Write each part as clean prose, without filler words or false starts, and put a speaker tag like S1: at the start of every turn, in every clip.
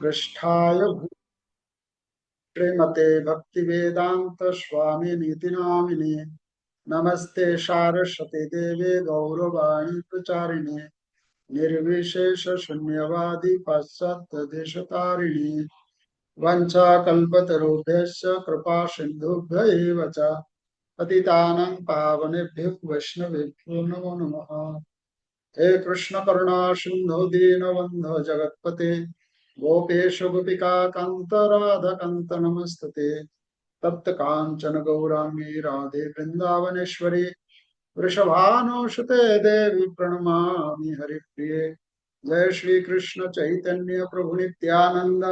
S1: पृष्ठाय श्रीमते भक्ति वेदांत स्वामी नीति नामिने नमस्ते सारस्वती देवे गौरवाणी प्रचारिणे निर्विशेष शून्यवादी पाश्चात्य देशतारिणी वंशाकल्पतरुभ्यश्च कृपा सिन्धुभ्य एव च पतितानां पावनेभ्यो वैष्णवेभ्यो नमो नमः। हे कृष्ण करुणा सिंधु दीनबंधु जगत्पते गोपेश गोपिका कांत राधा कांत नमस्तते तप्त कांचन गौरांगी राधे वृंदावनेश्वरी वृषभानुसुते देवी प्रणमामि हरिप्रिये। जय श्री कृष्ण चैतन्य प्रभु नित्यानंद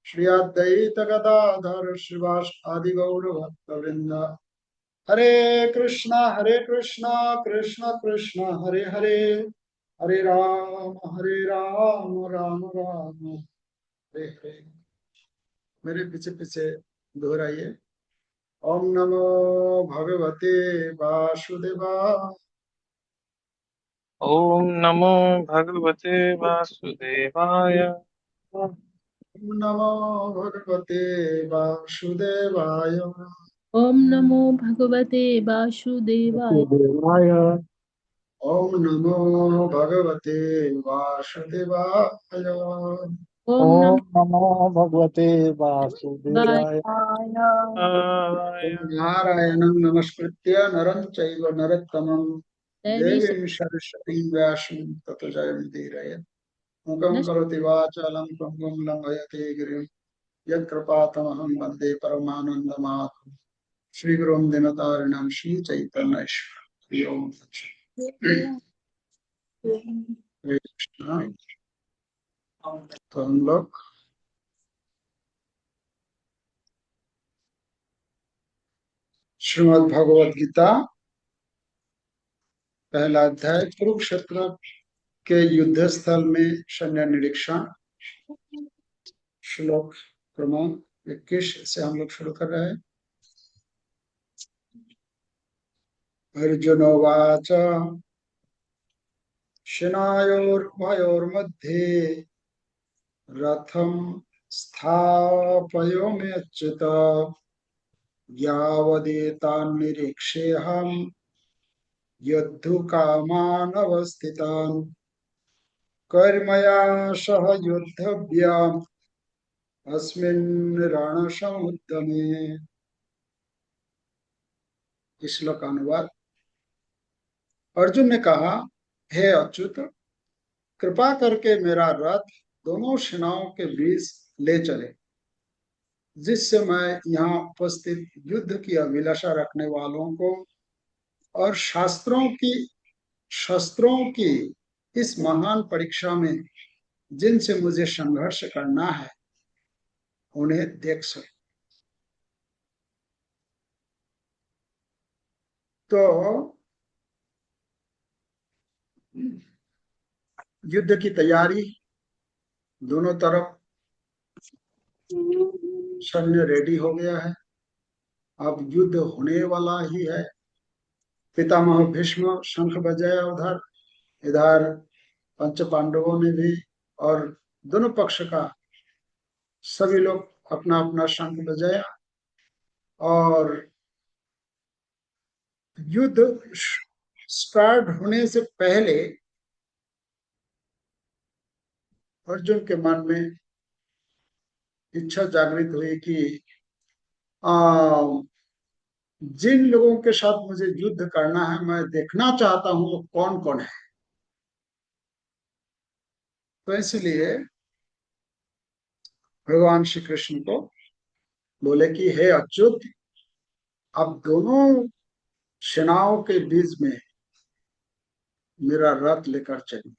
S1: श्री अद्वैत गदाधर श्रीवासादि गौर भक्त वृंद। हरे कृष्णा कृष्ण कृष्ण हरे हरे हरे राम राम राम हरे हरे। मेरे पीछे पीछे दोहराइए। ओम नमो भगवते वासुदेवाय।
S2: ओम नमो भगवते वासुदेवाय।
S1: ओम नमो भगवते वासुदेवाय।
S3: ओम नमो भगवते वासुदेवाय।
S4: वासुदेवाय।
S1: ओम नमो भगवते वासुदेवाय।
S3: ओम
S4: ओम
S3: नमो
S4: नमो भगवते
S3: वाय।
S4: वासुदेवाय।
S1: नारायणं नमस्कृत्य नरं चैव नरोत्तमं
S3: दैवी
S1: देवीं सरस्वतीं व्यासं ततो जयमुदीरयेत्। मूकं करोति वाचालं पङ्गुं लङ्घयते गिरिं यत्कृपातमहं वन्दे परमानन्दमाधवं। श्रीगुरुं दिनतारिणं श्रीचैतन्येश्वरं। ओम हरे कृष्णा। तो हम लोग श्रीमद् भगवद गीता पहला अध्याय कुरुक्षेत्र के युद्ध स्थल में सैन्य निरीक्षण श्लोक क्रमांक 21 से हम लोग शुरू कर रहे हैं। अर्जुनोवाच सेनायोर्भयोर्मध्ये रथं स्थापयाम्यच्युत यावदेतान्निरीक्ष्येऽहं योद्धुकामान् अवस्थितान् कर्मया सह योद्धव्याम् अस्मिन् रणसमुद्यमे। इस श्लोक का अनुवाद। अर्जुन ने कहा, हे अच्युत, कृपा करके मेरा रथ दोनों सेनाओं के बीच ले चले, जिससे मैं यहाँ उपस्थित युद्ध की अभिलाषा रखने वालों को और शस्त्रों की इस महान परीक्षा में जिनसे मुझे संघर्ष करना है उन्हें देख सके। तो युद्ध की तैयारी, दोनों तरफ सैन्य रेडी हो गया है। अब युद्ध होने वाला ही है। पितामह भीष्म शंख बजाया उधर, इधर पंच पांडवों ने भी, और दोनों पक्ष का सभी लोग अपना अपना शंख बजाया और युद्ध स्टार्ट होने से पहले अर्जुन के मन में इच्छा जागृत हुई कि जिन लोगों के साथ मुझे युद्ध करना है, मैं देखना चाहता हूं वो कौन कौन है। तो इसलिए भगवान श्री कृष्ण को बोले कि हे अच्युत, अब दोनों सेनाओं के बीच में मेरा रथ लेकर चलिए।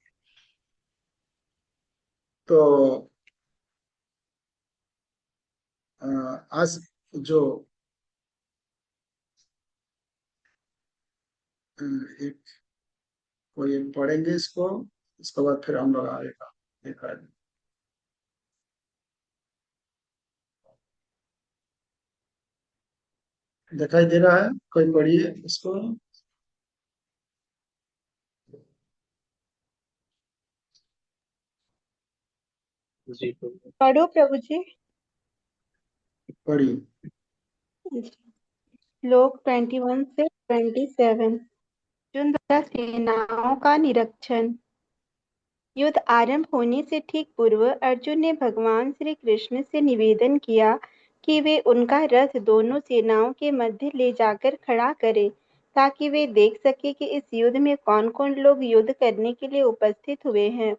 S1: तो आज जो एक कोई पढ़ेंगे इसको, इसके बाद फिर हम लोग आएगा देखा। दिखाई दे रहा है? कोई पढ़िए इसको।
S2: जी प्रभु।
S4: पढ़ो प्रभु जी।
S1: पढ़िए।
S4: श्लोक 21 से 27। अर्जुन द्वारा सेनाओं का निरीक्षण। युद्ध आरंभ होने से ठीक पूर्व अर्जुन ने भगवान श्री कृष्ण से निवेदन किया कि वे उनका रथ दोनों सेनाओं के मध्य ले जाकर खड़ा करें, ताकि वे देख सके कि इस युद्ध में कौन कौन लोग युद्ध करने के लिए उपस्थित हुए हैं।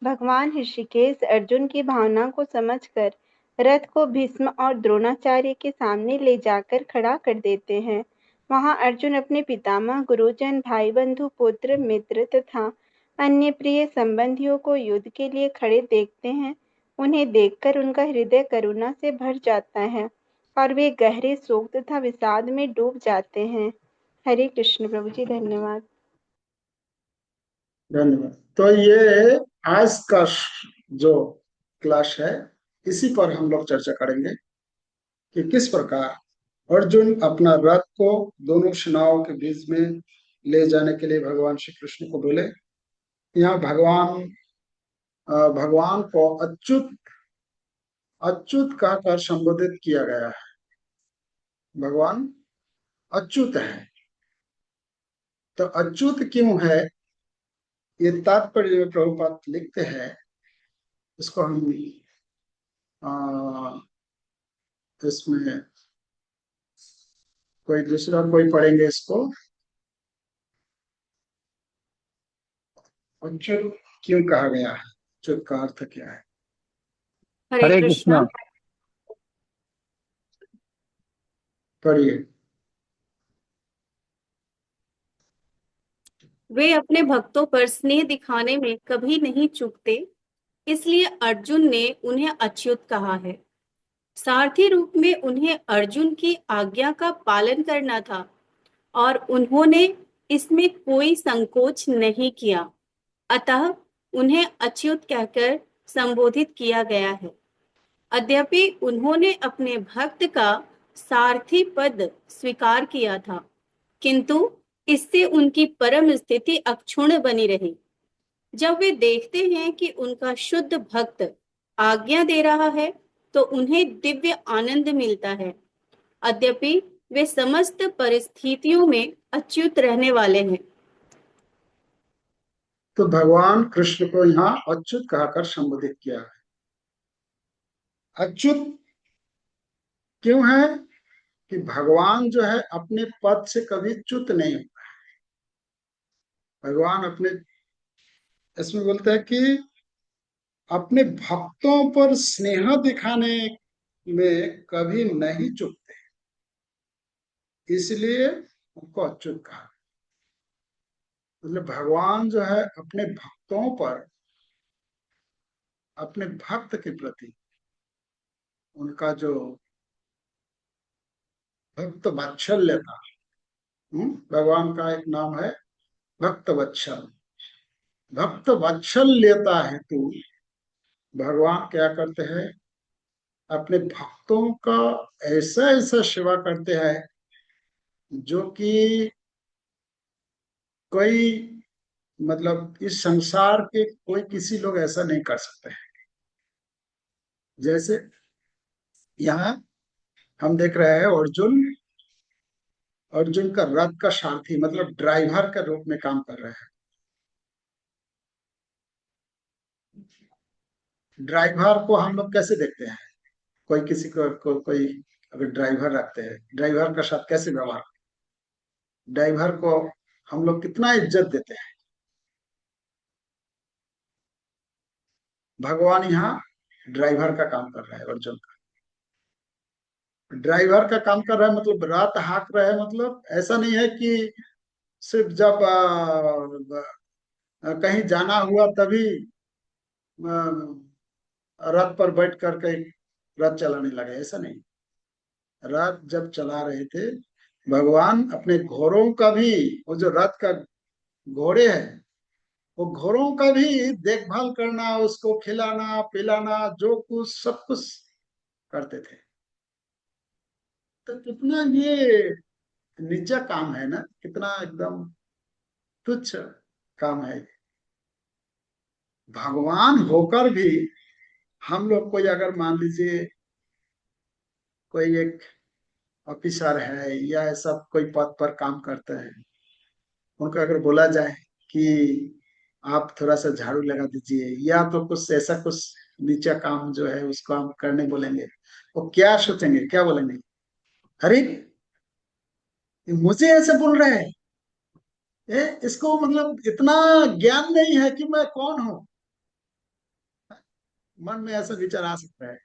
S4: भगवान ऋषिकेश अर्जुन की भावना को समझकर रथ को भीष्म और द्रोणाचार्य के सामने ले जाकर खड़ा कर देते हैं। वहां अर्जुन अपने पितामह, गुरुजन, भाई बंधु, पुत्र, मित्र तथा अन्य प्रिय संबंधियों को युद्ध के लिए खड़े देखते हैं। उन्हें देखकर उनका हृदय करुणा से भर जाता है और वे गहरे शोक तथा विषाद में डूब जाते हैं। हरे कृष्ण प्रभु जी, धन्यवाद।
S1: धन्यवाद। तो ये आज का जो क्लास है, इसी पर हम लोग चर्चा करेंगे कि किस प्रकार अर्जुन अपना रथ को दोनों सेनाओं के बीच में ले जाने के लिए भगवान श्री कृष्ण को बोले। यहाँ भगवान को अच्युत अच्युत कहकर संबोधित किया गया है। भगवान अच्युत है। तो अच्युत क्यों है, ये तात्पर्य में प्रभुपाद लिखते हैं। इसको हम इसमें कोई दूसरा कोई पढ़ेंगे इसको। अच्युत क्यों कहा गया है, अच्युत का अर्थ क्या है?
S4: हरे
S2: हरे
S4: कृष्णा।
S2: कृष्णा।
S1: पढ़िए।
S5: वे अपने भक्तों पर स्नेह दिखाने में कभी नहीं चूकते, इसलिए अर्जुन ने उन्हें अच्युत कहा है। सारथी रूप में उन्हें अर्जुन की आज्ञा का पालन करना था और उन्होंने इसमें कोई संकोच नहीं किया, अतः उन्हें अच्युत कहकर संबोधित किया गया है। यद्यपि उन्होंने अपने भक्त का सारथी पद स्वीकार किया था, किंतु इससे उनकी परम स्थिति अक्षुण्ण बनी रही। जब वे देखते हैं कि उनका शुद्ध भक्त आज्ञा दे रहा है, तो उन्हें दिव्य आनंद मिलता है। यद्यपि वे समस्त परिस्थितियों में अच्युत रहने वाले हैं।
S1: तो भगवान कृष्ण को यहाँ अच्युत कहकर संबोधित किया है। अच्युत क्यों है कि भगवान जो है अपने पद से कभी च्युत नहीं होता। भगवान अपने इसमें बोलते हैं कि अपने भक्तों पर स्नेह दिखाने में कभी नहीं चूकते, इसलिए उनको अच्युत कहा। मतलब भगवान जो है अपने भक्तों पर, अपने भक्त के प्रति उनका जो भक्त वात्सल्य था, भगवान का एक नाम है भक्त वत्सल। भक्त वात्सल्यता हेतु भगवान क्या करते हैं, अपने भक्तों का ऐसा ऐसा सेवा करते हैं जो कि कोई, मतलब इस संसार के कोई किसी लोग ऐसा नहीं कर सकते हैं। जैसे यहाँ हम देख रहे हैं अर्जुन अर्जुन का रथ का सारथी मतलब ड्राइवर के रूप में काम कर रहे हैं। ड्राइवर को हम लोग कैसे देखते हैं, कोई किसी कोई अगर ड्राइवर रखते हैं, ड्राइवर का साथ कैसे व्यवहार, ड्राइवर को हम लोग कितना इज्जत देते हैं। भगवान यहाँ ड्राइवर का काम कर रहा है। अर्जुन का ड्राइवर का काम कर रहा है मतलब रात हाँक रहा है। मतलब ऐसा नहीं है कि सिर्फ जब कहीं जाना हुआ तभी रथ पर बैठ करके रथ चलाने लगे, ऐसा नहीं। रथ जब चला रहे थे भगवान अपने घोड़ों का भी, वो जो रथ का घोड़े हैं, वो घोड़ों का भी देखभाल करना, उसको खिलाना पिलाना, जो कुछ सब कुछ करते थे। तो कितना ये नीचा काम है ना, कितना एकदम तुच्छ काम है। भगवान होकर भी हम लोग कोई अगर मान लीजिए कोई एक ऑफिसर है या ऐसा कोई पद पर काम करते हैं, उनको अगर बोला जाए कि आप थोड़ा सा झाड़ू लगा दीजिए या तो कुछ ऐसा कुछ नीचा काम जो है उसको हम करने बोलेंगे, वो क्या सोचेंगे, क्या बोलेंगे? अरे ये मुझे ऐसे बोल रहे हैं, इसको मतलब इतना ज्ञान नहीं है कि मैं कौन हूं। मन में ऐसा विचार आ सकता है।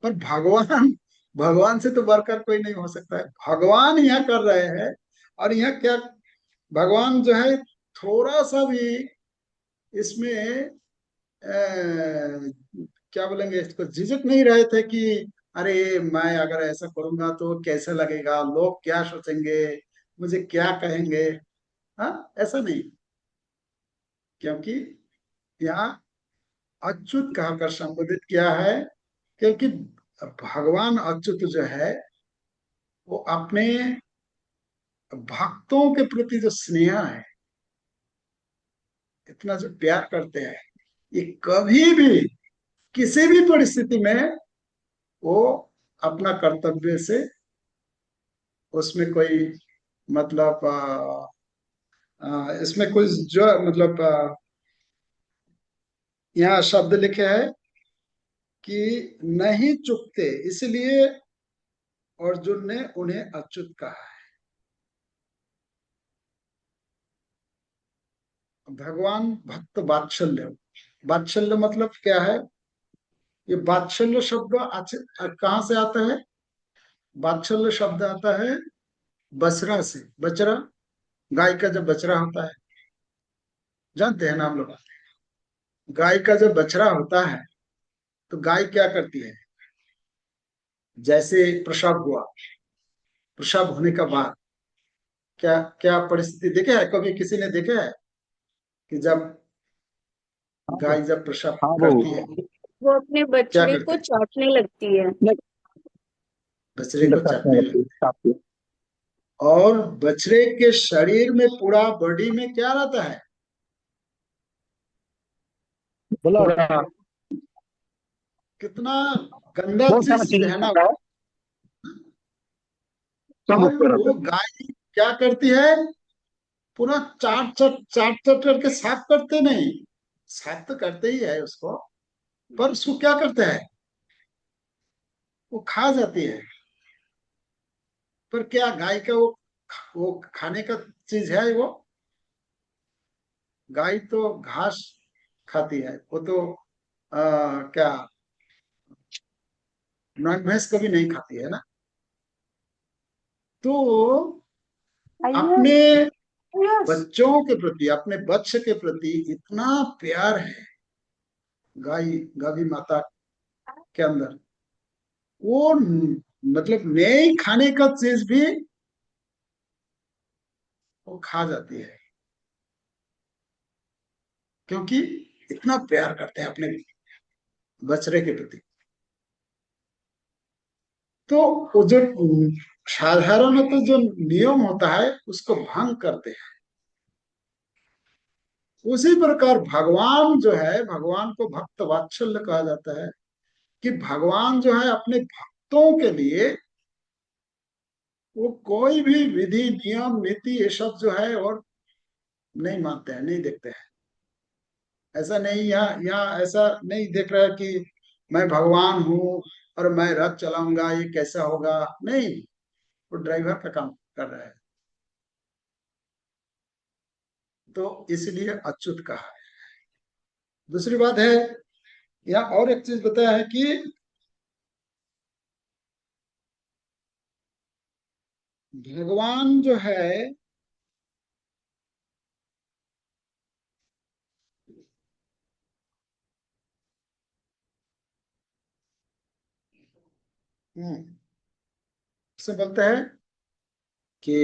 S1: पर भगवान, भगवान से तो बढ़कर कोई नहीं हो सकता है। भगवान यहाँ कर रहे हैं, और यहाँ क्या, भगवान जो है थोड़ा सा भी इसमें क्या बोलेंगे, इसको झिझक नहीं रहे थे कि अरे मैं अगर ऐसा करूंगा तो कैसे लगेगा, लोग क्या सोचेंगे, मुझे क्या कहेंगे। हाँ, ऐसा नहीं, क्योंकि यहाँ अच्युत कहकर संबोधित किया है। क्योंकि भगवान अच्युत जो है वो अपने भक्तों के प्रति जो स्नेह है, इतना जो प्यार करते हैं, ये कभी भी किसी भी परिस्थिति में वो अपना कर्तव्य से उसमें कोई मतलब इसमें कोई जो मतलब यहाँ शब्द लिखे हैं कि नहीं चुकते, इसलिए अर्जुन ने उन्हें अच्युत कहा है। भगवान भक्त वात्सल्य, वात्सल्य मतलब क्या है? ये वात्सल्य शब्द कहाँ से आता है? वात्सल्य शब्द आता है बछड़ा से। बछड़ा, गाय का जब बछड़ा होता है, जानते हैं ना हम लोग, गाय का जब बछड़ा होता है तो गाय क्या करती है? जैसे प्रसव हुआ, प्रसव होने का बाद क्या क्या परिस्थिति देखे है, कभी किसी ने देखा है कि जब गाय जब प्रसव
S3: हाँ वो
S1: करती है
S5: वो अपने
S1: क्या
S5: बछड़े
S1: करते
S5: को
S1: हैं?
S5: चाटने लगती है।
S1: बछड़े को चाटने लगती है। और बछड़े के शरीर में, पूरा बॉडी में क्या रहता है?
S3: बोला
S1: कितना गंदा
S3: बहुत सारा
S1: चीज
S3: चीज
S1: है ना।
S3: होता है, सब
S1: और
S3: उसको रहता
S1: वो गाय क्या करती है? पूरा चाट चाट चाट चाट करके साफ करते नहीं, साफ तो करते ही है उसको, पर उसको क्या करते हैं? वो खा जाती है। पर क्या गाय का वो खाने का चीज है वो? गाय तो घास खाती है, वो तो क्या नॉन वेज कभी नहीं खाती है ना। तो अपने बच्चों के प्रति, अपने वत्स के प्रति इतना प्यार है गाय, गावी माता के अंदर। वो मतलब नए खाने का चीज भी वो खा जाती है, क्योंकि इतना प्यार करते हैं अपने बछड़े के प्रति। तो वो जो साधारण तो जो नियम होता है उसको भंग करते हैं। उसी प्रकार भगवान जो है, भगवान को भक्त वात्सल्य कहा जाता है कि भगवान जो है अपने भक्तों के लिए वो कोई भी विधि नियम नीति ये सब जो है और नहीं मानते हैं, नहीं देखते हैं। ऐसा नहीं, यहाँ यहाँ ऐसा नहीं देख रहा है कि मैं भगवान हूँ और मैं रथ चलाऊंगा, ये कैसा होगा, नहीं, वो ड्राइवर का काम कर रहा है। तो इसलिए अच्युत कहा है। दूसरी बात है, यहाँ और एक चीज बताया है कि भगवान जो है से बोलते हैं कि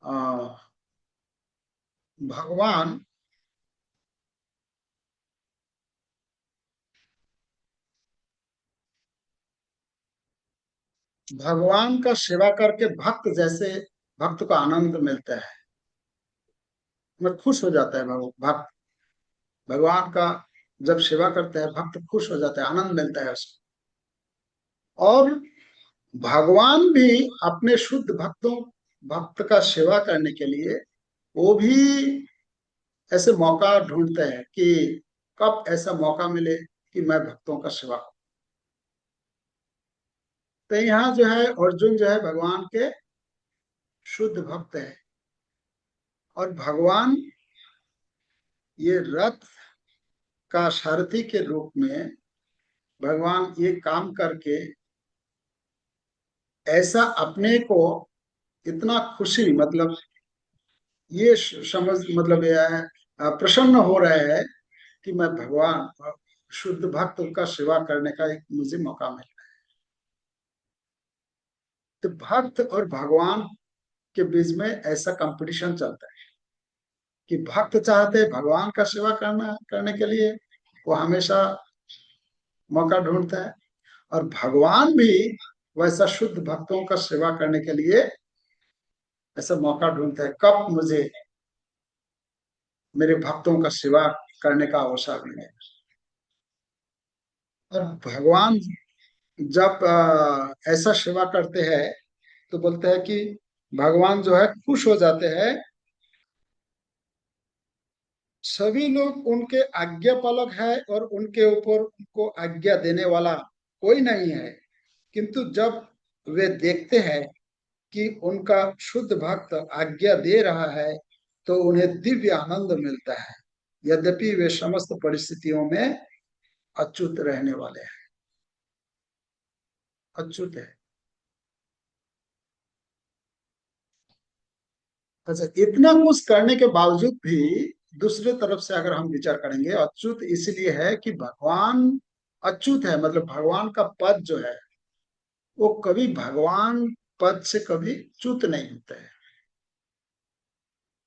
S1: आ, भगवान भगवान का सेवा करके भक्त जैसे भक्त को आनंद मिलता है, मैं खुश हो जाता है भक्त भगवान का जब सेवा करते हैं भक्त खुश हो जाते हैं, आनंद मिलता है उसको। और भगवान भी अपने शुद्ध भक्त का सेवा करने के लिए वो भी ऐसे मौका ढूंढते हैं कि कब ऐसा मौका मिले कि मैं भक्तों का सेवा करूं। तो यहाँ जो है अर्जुन जो है भगवान के शुद्ध भक्त है, और भगवान ये रथ का सारथी के रूप में भगवान ये काम करके ऐसा अपने को इतना खुशी, मतलब ये समझ, मतलब ये है, प्रसन्न हो रहे हैं कि मैं भगवान शुद्ध भक्त का सेवा करने का एक मुझे मौका मिला। तो भक्त और भगवान के बीच में ऐसा कंपटीशन चलता है कि भक्त चाहते हैं भगवान का सेवा करने के लिए, वो हमेशा मौका ढूंढता है, और भगवान भी वैसा शुद्ध भक्तों का सेवा करने के लिए ऐसा मौका ढूंढता है कब मुझे मेरे भक्तों का सेवा करने का अवसर मिले। और भगवान जब ऐसा सेवा करते हैं तो बोलते हैं कि भगवान जो है खुश हो जाते हैं। सभी लोग उनके आज्ञा पालक है और उनके ऊपर उनको आज्ञा देने वाला कोई नहीं है, किंतु जब वे देखते हैं कि उनका शुद्ध भक्त आज्ञा दे रहा है तो उन्हें दिव्य आनंद मिलता है, यद्यपि वे समस्त परिस्थितियों में अच्युत रहने वाले हैं, अच्युत है। अच्छा, इतना कुछ करने के बावजूद भी दूसरे तरफ से अगर हम विचार करेंगे, अच्युत इसलिए है कि भगवान अच्युत है, मतलब भगवान का पद जो है वो कभी भगवान पद से कभी च्युत नहीं होता है।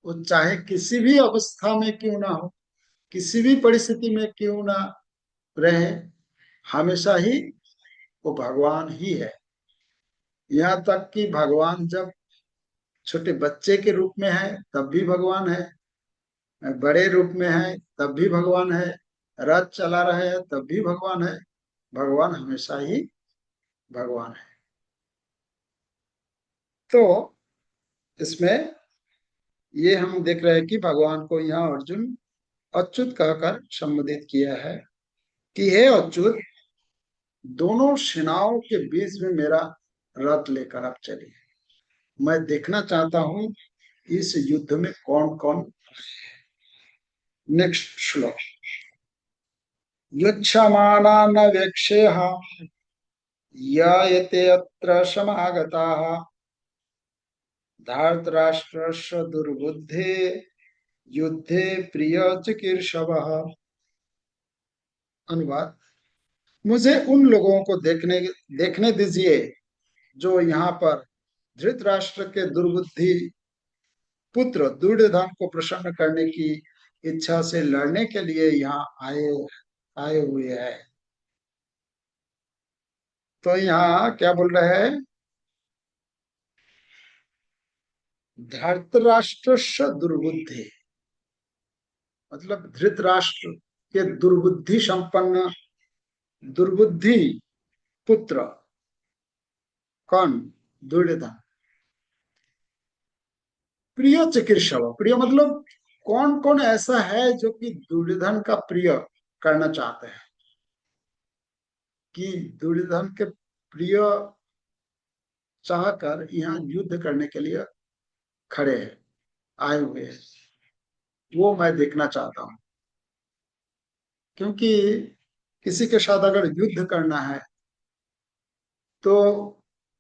S1: वो चाहे किसी भी अवस्था में क्यों ना हो, किसी भी परिस्थिति में क्यों ना रहे, हमेशा ही वो भगवान ही है। यहाँ तक कि भगवान जब छोटे बच्चे के रूप में है तब भी भगवान है, बड़े रूप में है तब भी भगवान है, रथ चला रहे हैं तब भी भगवान है। भगवान हमेशा ही भगवान है। तो इसमें ये हम देख रहे हैं कि भगवान को यहाँ अर्जुन अच्युत कहकर संबोधित किया है कि हे अच्युत, दोनों सेनाओं के बीच में मेरा रथ लेकर आप चलिए, मैं देखना चाहता हूं इस युद्ध में कौन कौन। नेक्स्ट श्लोक। युच्छमाना न वेक्षेह यायते अत्र समागताः धार्तराष्ट्रस्य दुर्बुद्धे युद्धे प्रिय चिकीर्षवः। अनुवाद। मुझे उन लोगों को देखने दीजिए जो यहाँ पर धृतराष्ट्र के दुर्बुद्धि पुत्र दुर्योधन को प्रसन्न करने की इच्छा से लड़ने के लिए यहाँ आए हुए हैं। तो यहाँ क्या बोल रहे हैं? धृतराष्ट्र दुर्बुद्धि, मतलब धृतराष्ट्र के दुर्बुद्धि संपन्न, दुर्बुद्धि पुत्र कौन? दुर्योधन। प्रिय चिकीर्षव, प्रिय मतलब कौन कौन ऐसा है जो कि दुर्योधन का प्रिय करना चाहते हैं, कि दुर्योधन के प्रिय चाहकर यहाँ युद्ध करने के लिए खड़े हैं, आए हुए हैं, वो मैं देखना चाहता हूं। क्योंकि किसी के साथ अगर युद्ध करना है तो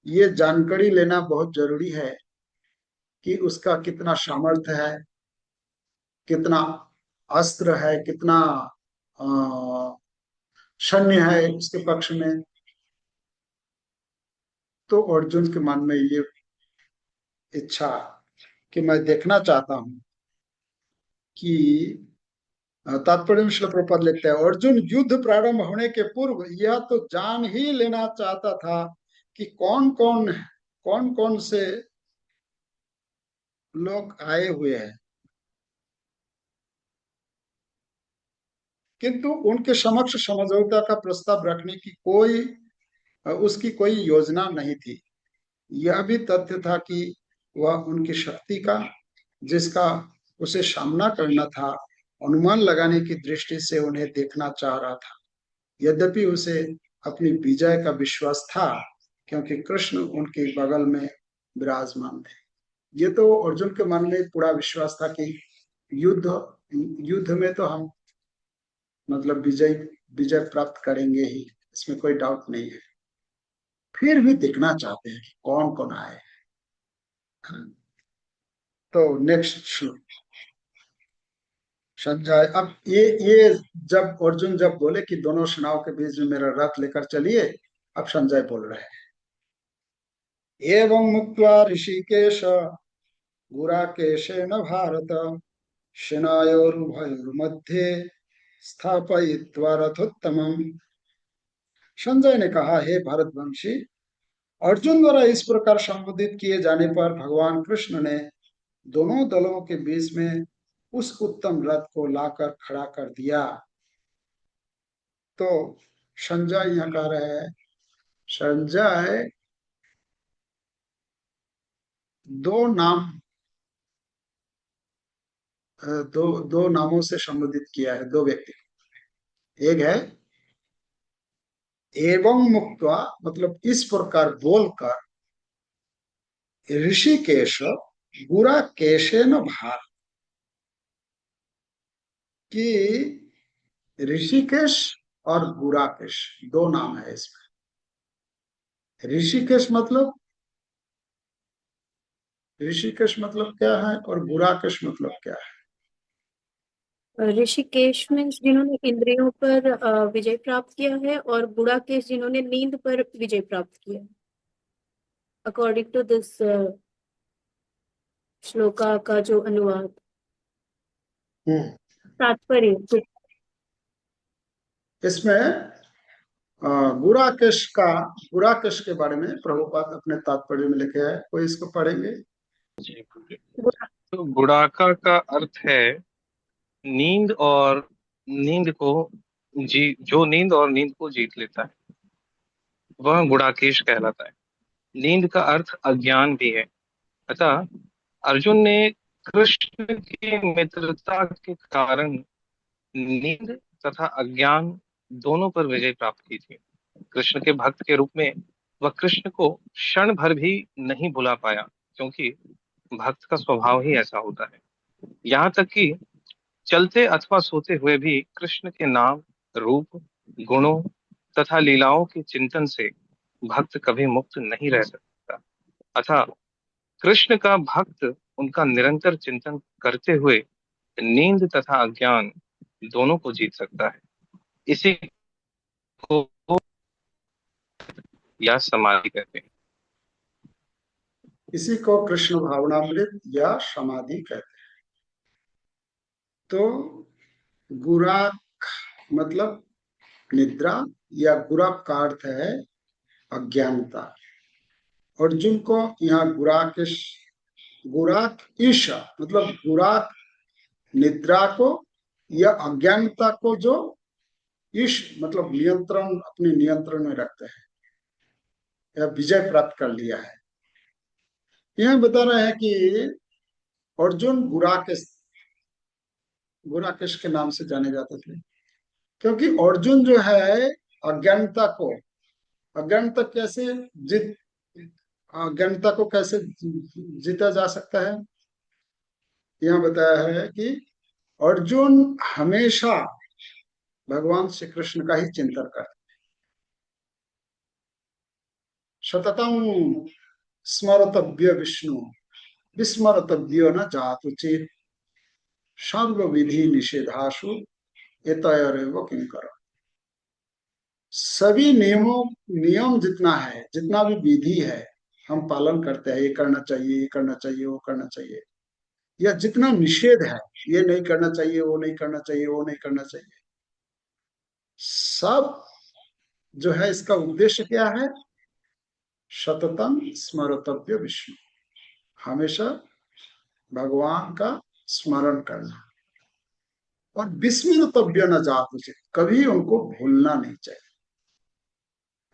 S1: ये जानकारी लेना बहुत जरूरी है कि उसका कितना सामर्थ्य है, कितना अस्त्र है, कितना सैन्य है उसके पक्ष में। तो अर्जुन के मन में ये इच्छा कि मैं देखना चाहता हूं कि तात्पर्य में श्रील प्रभुपाद लिखते हैं, अर्जुन युद्ध प्रारंभ होने के पूर्व यह तो जान ही लेना चाहता था कि कौन कौन से लोग आए हुए हैं, किंतु उनके समक्ष समझौता का प्रस्ताव रखने की उसकी कोई योजना नहीं थी। यह भी तथ्य था कि वह उनकी शक्ति का, जिसका उसे सामना करना था, अनुमान लगाने की दृष्टि से उन्हें देखना चाह रहा था। यद्यपि उसे अपनी विजय का विश्वास था, क्योंकि कृष्ण उनके बगल में विराजमान थे। ये तो अर्जुन के मन में पूरा विश्वास था कि युद्ध में तो हम मतलब विजय प्राप्त करेंगे ही, इसमें कोई डाउट नहीं है। फिर भी देखना चाहते हैं कि कौन कौन आए। तो नेक्स्ट श्लोक। संजय, अब ये जब अर्जुन बोले कि दोनों सेनाओं के बीच में मेरा रथ लेकर चलिए, अब संजय बोल रहे हैं। एवं मुक्त्वा ऋषिकेश गुराकेशेन भारत सेनायोरुभयोर्मध्ये स्थापयित्वा रथोत्तमम्। संजय ने कहा, हे भारतवंशी, अर्जुन द्वारा इस प्रकार संबोधित किए जाने पर भगवान कृष्ण ने दोनों दलों के बीच में उस उत्तम रथ को लाकर खड़ा कर दिया। तो संजय यहाँ कह रहे हैं, संजय दो नामों से संबोधित किया है, दो व्यक्ति। एक है एवं मुक्त्वा, मतलब इस प्रकार बोलकर, ऋषिकेश गुराकेशेन भारत, कि ऋषिकेश और गुराकेश दो नाम है इसमें। ऋषिकेश मतलब क्या है और गुराकेश मतलब क्या है?
S5: ऋषिकेश में जिन्होंने इंद्रियों पर विजय प्राप्त किया है, और गुड़ाकेश जिन्होंने नींद पर विजय प्राप्त किया। अकॉर्डिंग टू दिस श्लोका का जो अनुवाद, तात्पर्य
S1: इसमें गुराकेश के बारे में प्रभुपाद अपने तात्पर्य में लिखे हैं। कोई इसको पढ़ेंगे?
S2: तो गुड़ाका का अर्थ है नींद और नींद को जो नींद और नींद को जीत लेता है, वह गुड़ाकेश कहलाता है। नींद का अर्थ अज्ञान भी है। अतः अर्जुन ने कृष्ण की मित्रता के कारण नींद तथा अज्ञान दोनों पर विजय प्राप्त की थी। कृष्ण के भक्त के रूप में वह कृष्ण को क्षण भर भी नहीं भुला पाया, क्योंकि भक्त का स्वभाव ही ऐसा होता है। यहाँ तक कि चलते अथवा सोते हुए भी कृष्ण के नाम, रूप, गुणों तथा लीलाओं के चिंतन से भक्त कभी मुक्त नहीं रह सकता। अतः कृष्ण का भक्त उनका निरंतर चिंतन करते हुए नींद तथा अज्ञान दोनों को जीत सकता है। इसी को या समाधि कहते हैं।
S1: इसी को कृष्ण भावनामृत या समाधि कहते हैं। तो गुराक मतलब निद्रा, या गुराक का अर्थ है अज्ञानता। अर्जुन को यहाँ गुराक ईशा मतलब गुराक निद्रा को या अज्ञानता को जो ईश मतलब नियंत्रण, अपने नियंत्रण में रखते हैं या विजय प्राप्त कर लिया है। यह बता रहे हैं कि अर्जुन गुराकेश के नाम से जाने जाते थे, क्योंकि अर्जुन जो है अज्ञानता को कैसे जीता जा सकता है। यह बताया है कि अर्जुन हमेशा भगवान श्री कृष्ण का ही चिंतन करते, सततम स्मरतव्य विष्णु विस्मरतव्यो न जातुचित सर्व विधि निषेधासु एतयोरेव किंकर। सभी नियम जितना भी विधि है हम पालन करते हैं। ये करना चाहिए, ये करना चाहिए, वो करना चाहिए, या जितना निषेध है, ये नहीं करना चाहिए, वो नहीं करना चाहिए, वो नहीं करना चाहिए, सब जो है इसका उद्देश्य क्या है? सततम स्मरतव्य विष्णु, हमेशा भगवान का स्मरण करना। और विस्मृतव्य न जात उचित, कभी उनको भूलना नहीं चाहिए,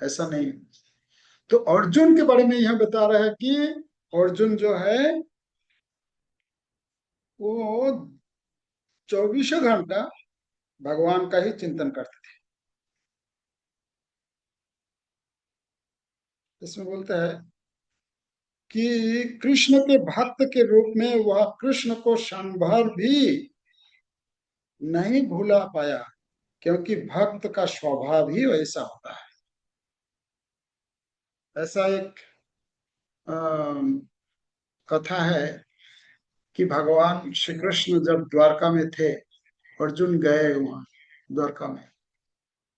S1: ऐसा नहीं। तो अर्जुन के बारे में यह बता रहा है कि अर्जुन जो है वो 24 घंटा भगवान का ही चिंतन करते थे। इसमें बोलता है कि कृष्ण के भक्त के रूप में वह कृष्ण को क्षण भर भी नहीं भूला पाया, क्योंकि भक्त का स्वभाव ही वैसा होता है। ऐसा एक कथा है कि भगवान श्री कृष्ण जब द्वारका में थे, अर्जुन गए वहां द्वारका में,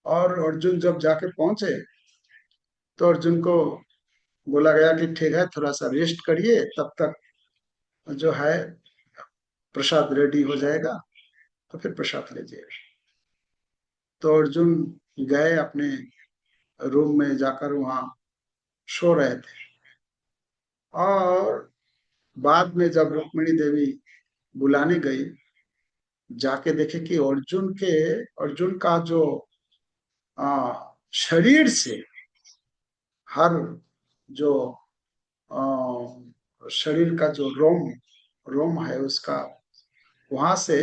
S1: और अर्जुन जब जाके पहुंचे तो अर्जुन को बोला गया कि ठीक है, थोड़ा सा रेस्ट करिए, तब तक जो है प्रसाद रेडी हो जाएगा, तो फिर प्रसाद लीजिए। तो अर्जुन गए अपने रूम में, जाकर वहां सो रहे थे। और बाद में जब रुक्मिणी देवी बुलाने गई, जाके देखे कि अर्जुन का जो शरीर से हर जो शरीर का जो रोम रोम है उसका, वहां से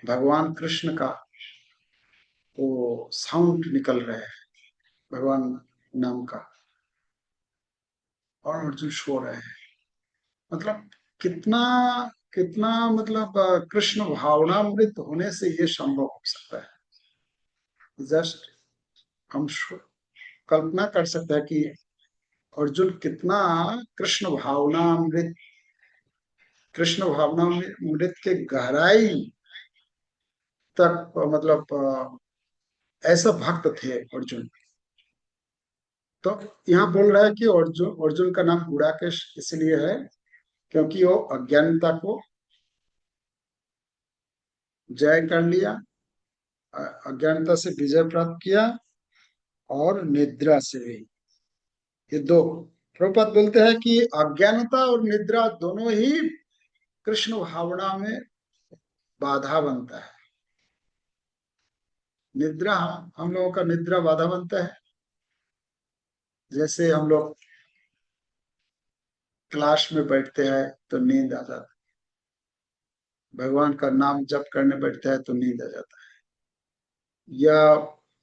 S1: भगवान कृष्ण का वो साउंड निकल रहा है, भगवान नाम का, और अर्जुन सो रहे हैं। मतलब कितना कितना मतलब कृष्ण भावनामृत होने से ये संभव हो सकता है। जस्ट हम कल्पना कर सकते हैं कि अर्जुन कितना कृष्ण भावनामृत के गहराई तक मतलब ऐसा भक्त थे अर्जुन। तो यहाँ बोल रहा है कि अर्जुन का नाम गुड़ाकेश इसलिए है क्योंकि वो अज्ञानता को जय कर लिया, अज्ञानता से विजय प्राप्त किया, और निद्रा से भी। ये दो, प्रभुपाद बोलते हैं कि अज्ञानता और निद्रा दोनों ही कृष्ण भावना में बाधा बनता है। निद्रा, हम लोगों का निद्रा बाधा बनता है। जैसे हम लोग क्लास में बैठते हैं तो नींद आ जाता है, भगवान का नाम जप करने बैठते हैं तो नींद आ जाता है, या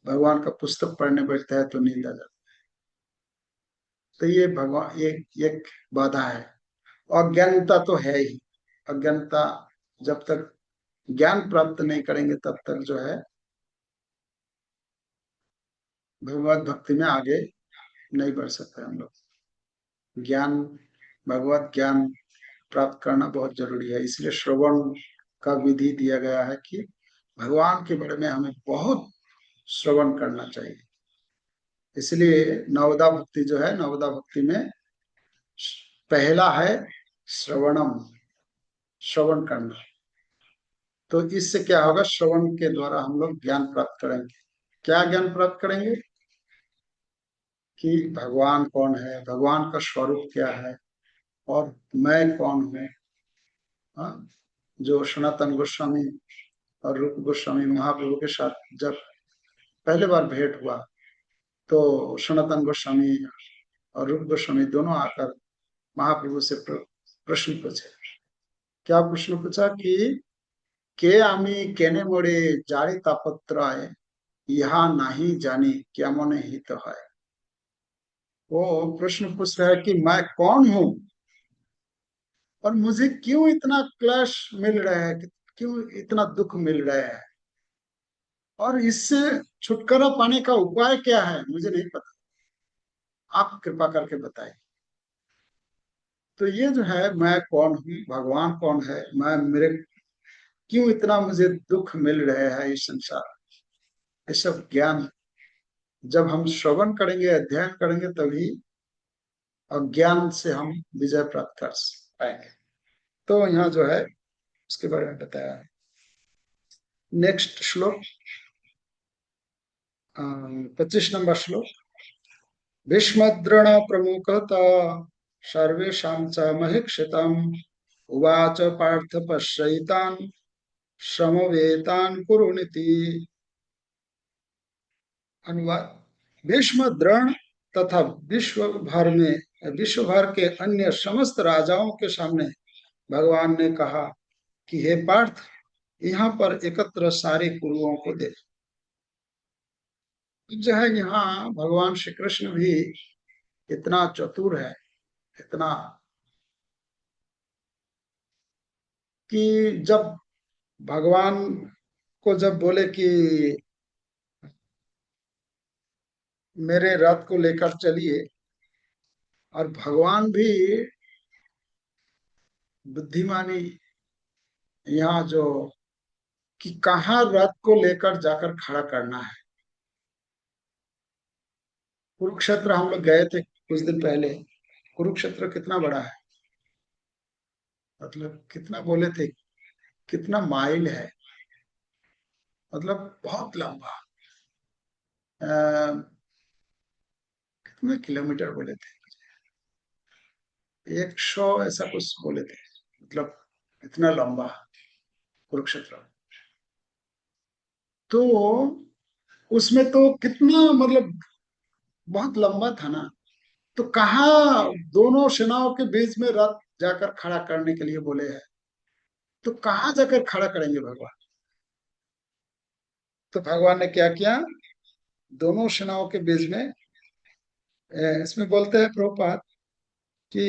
S1: भगवान का पुस्तक पढ़ने बैठता है तो नींद आ जाता है। तो ये भगवान एक बाधा है। अज्ञानता तो है ही। अज्ञानता, जब तक ज्ञान प्राप्त नहीं करेंगे तब तक जो है भगवत भक्ति में आगे नहीं बढ़ सकते हम लोग। ज्ञान, भगवत ज्ञान प्राप्त करना बहुत जरूरी है। इसलिए श्रवण का विधि दिया गया है कि भगवान के बारे में हमें बहुत श्रवण करना चाहिए। इसलिए नवदा भक्ति जो है, नवदा भक्ति में पहला है श्रवणम, श्रवण करना। तो इससे क्या होगा, श्रवण के द्वारा हम लोग ज्ञान प्राप्त करेंगे। क्या ज्ञान प्राप्त करेंगे? कि भगवान कौन है, भगवान का स्वरूप क्या है, और मैं कौन हूँ। हाँ, जो सनातन गोस्वामी और रूप गोस्वामी महाप्रभु के साथ जब पहले बार भेंट हुआ, तो सनातन गोस्वामी और रूप गोस्वामी दोनों आकर महाप्रभु से प्रश्न पूछे। क्या प्रश्न पूछा कि के आमी केने मोड़े जारी तापत्राय, यहाँ नहीं जानी क्या मने हित है। वो प्रश्न पूछ रहा है कि मैं कौन हूँ, और मुझे क्यों इतना क्लेश मिल रहा है, क्यों इतना दुख मिल रहा है, और इससे छुटकारा पाने का उपाय क्या है, मुझे नहीं पता, आप कृपा करके बताइए। तो ये जो है, मैं कौन हूँ, भगवान कौन है, मैं मेरे क्यों इतना मुझे दुख मिल रहा है इस संसार, ये सब ज्ञान जब हम श्रवण करेंगे, अध्ययन करेंगे, तभी अज्ञान से हम विजय प्राप्त कर पाएंगे। तो यहाँ जो है उसके बारे में बताया है। नेक्स्ट श्लोक 25 नंबर श्लोक। भीष्मद्रोण प्रमुखता सर्वेषां च महीक्षितम् उवाच पार्थ पश्यैतान् समवेतान कुरुनिति। अनुवाद। भीष्म, द्रोण तथा विश्व भर के अन्य समस्त राजाओं के सामने भगवान ने कहा कि हे पार्थ, यहाँ पर एकत्र सारे कुरुओं को देख। जो है यहाँ भगवान श्री कृष्ण भी इतना चतुर है, इतना, कि जब भगवान को जब बोले कि मेरे रथ को लेकर चलिए, और भगवान भी बुद्धिमानी यहाँ जो, कि कहाँ रथ को लेकर जाकर खड़ा करना है। कुरुक्षेत्र हम लोग गए थे कुछ दिन पहले। कुरुक्षेत्र कितना बड़ा है, मतलब कितना बोले थे, कितना माइल है, मतलब बहुत लंबा। कितने किलोमीटर बोले थे, 100 ऐसा कुछ बोले थे, मतलब इतना लंबा कुरुक्षेत्र। तो उसमें तो कितना, मतलब बहुत लंबा था ना। तो कहाँ दोनों सेनाओं के बीच में रथ जाकर खड़ा करने के लिए बोले हैं, तो कहाँ जाकर खड़ा करेंगे भगवान। तो भगवान ने क्या किया, दोनों सेनाओं के बीच में, इसमें बोलते हैं प्रभुपाद कि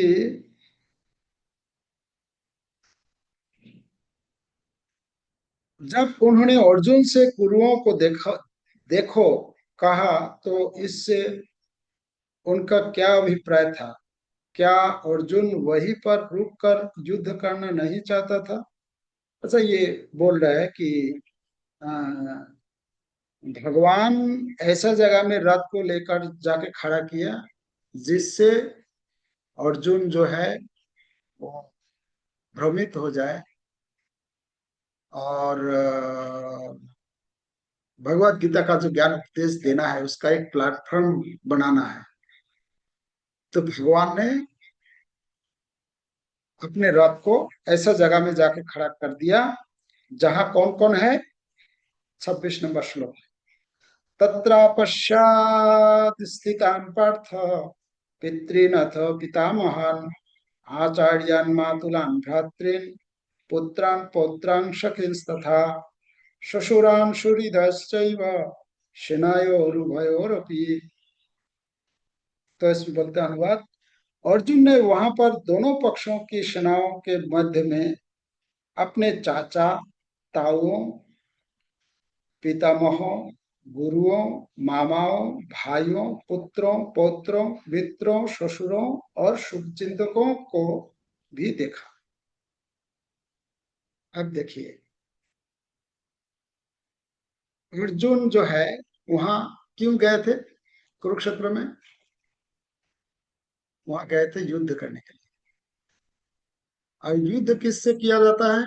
S1: जब उन्होंने अर्जुन से कुरुओं को देखो कहा, तो इससे उनका क्या अभिप्राय था। क्या अर्जुन वहीं पर रुक कर युद्ध करना नहीं चाहता था। अच्छा, ये बोल रहा है कि अ, भगवान ऐसा जगह में रथ को लेकर जाके खड़ा किया जिससे अर्जुन जो है वो भ्रमित हो जाए, और भगवत गीता का जो ज्ञान उपदेश देना है उसका एक प्लेटफॉर्म बनाना है। तो भगवान ने अपने रथ को ऐसा जगह में जाके खड़ा कर दिया जहां कौन कौन है। 26 नंबर श्लोक। तत्रापश्चात् स्थितान् पार्थ पितॄनथ पितामहान् आचार्यान् मातुलान् भ्रातॄन् पुत्रान् पौत्रान् सखींस्तथा श्वशुरान् सुहृदश्चैव सेनायोरुभयोरपि। तो इसमें बोलते हैं अनुवाद। अर्जुन ने वहां पर दोनों पक्षों की सेनाओं के मध्य में अपने चाचा, ताऊओं, पितामहों, गुरुओं, मामाओं, भाइयों, पुत्रों, पौत्रों, मित्रों, ससुरों और शुभचिंतकों को भी देखा। अब देखिए, अर्जुन जो है वहां क्यों गए थे, कुरुक्षेत्र में वहां गए थे युद्ध करने के लिए। और युद्ध किससे किया जाता है,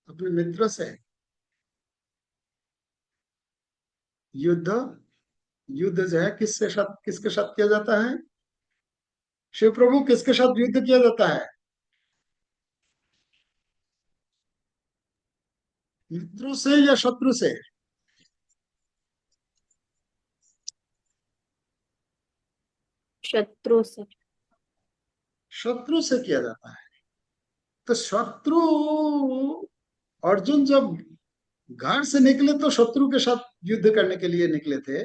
S1: अपने मित्र से। युद्ध युद्ध जो है किसके साथ किया जाता है, शिव प्रभु किसके साथ युद्ध किया जाता है, मित्रों से या शत्रु से।
S5: शत्रु से।
S1: शत्रु से किया जाता है। तो शत्रु, अर्जुन जब घर से निकले तो शत्रु के साथ युद्ध करने के लिए निकले थे,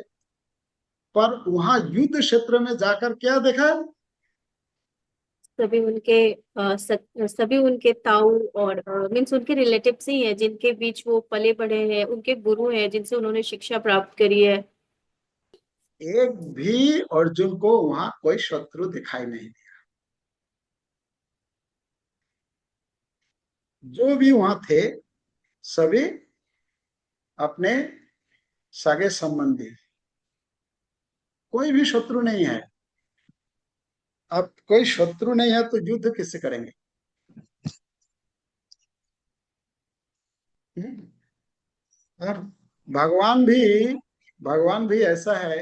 S1: पर वहां युद्ध क्षेत्र में जाकर क्या देखा,
S5: सभी उनके सभी उनके ताऊ और मीन्स उनके रिलेटिव्स ही हैं जिनके बीच वो पले बढ़े हैं, उनके गुरु हैं जिनसे उन्होंने शिक्षा प्राप्त करी है।
S1: एक भी अर्जुन को वहां कोई शत्रु दिखाई नहीं दिया। जो भी वहां थे सभी अपने सगे संबंधी, कोई भी शत्रु नहीं है। अब कोई शत्रु नहीं है तो युद्ध किससे करेंगे। और भगवान भी ऐसा है,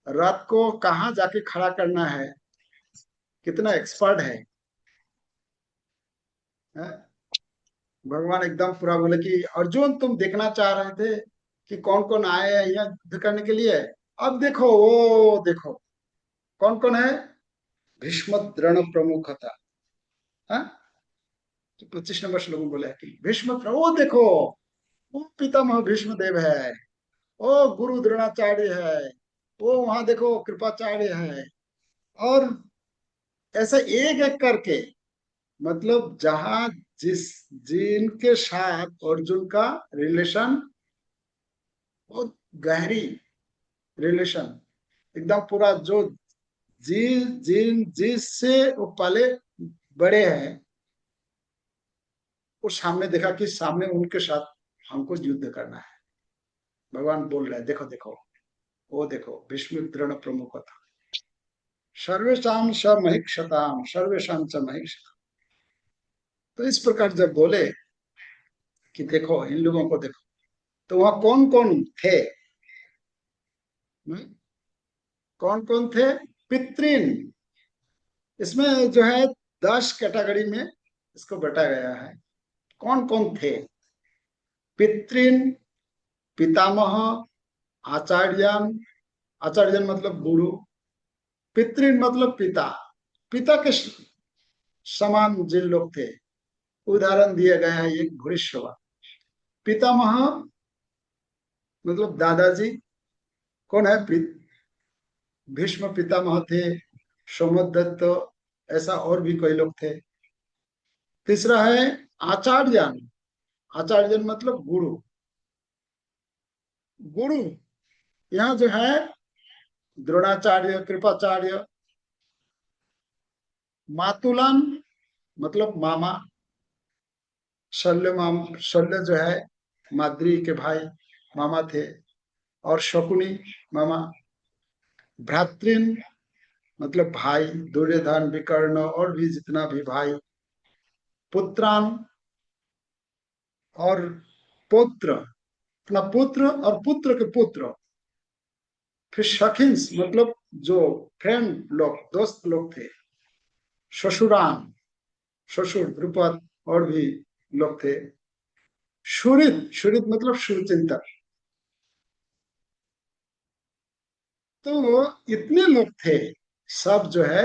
S1: रथ को कहाँ जाके खड़ा करना है, कितना एक्सपर्ट है। भगवान एकदम पूरा बोले कि अर्जुन तुम देखना चाह रहे थे कि कौन कौन आए हैं यहाँ युद्ध करने के लिए, अब देखो वो देखो कौन कौन है। भीष्म द्रोण प्रमुख था। हाँ? तो 25 नंबर श्लोक में बोले कि भीष्म वो देखो, वो पितामह भीष्म देव है, वो गुरु द्रोणाचार्य है, वो वहां देखो कृपाचार्य है। और ऐसा एक एक करके, मतलब जहां जिस जिनके साथ अर्जुन का रिलेशन बहुत गहरी रिलेशन, एकदम पूरा जो जी जिन जिससे वो पले बड़े हैं, वो सामने देखा कि सामने उनके साथ हमको युद्ध करना है। भगवान बोल रहे हैं देखो देखो, वो देखो भीष्म द्रोण प्रमुख था। सर्वेशम स महिक्षताम सर्वेशम च महिक्षता। तो इस प्रकार जब बोले कि देखो इन लोगों को देखो, तो वहां कौन कौन थे? कौन कौन थे? पितृन। इसमें जो है 10 कैटेगरी में इसको बांटा गया है। कौन कौन थे? पितृन, पितामह, आचार्यन, आचार्यन मतलब गुरु, पितृन मतलब पिता, पिता के समान जिन लोग थे, उदाहरण दिया गया है एक भूरिश्रवा। पितामह मतलब दादाजी, कौन है? भीष्म पितामह थे, सोमदत्त, ऐसा और भी कई लोग थे। तीसरा है आचार्यन, आचार्यन मतलब गुरु। गुरु यहाँ जो है द्रोणाचार्य, कृपाचार्य। मातुलन मतलब मामा, शल्य शल्य जो है माद्री के भाई मामा थे, और शकुनी मामा। भ्रातृन मतलब भाई, दुर्योधन, विकर्ण और भी जितना भी भाई। पुत्रान और पुत्र, अपना पुत्र और पुत्र के पुत्र। फिर सखिंस मतलब जो फ्रेंड लोग, दोस्त लोग थे। ससुरान, ससुर द्रुपद और भी लोग थे। सुहृद, सुहृद मतलब शुभचिंतक। तो इतने लोग थे, सब जो है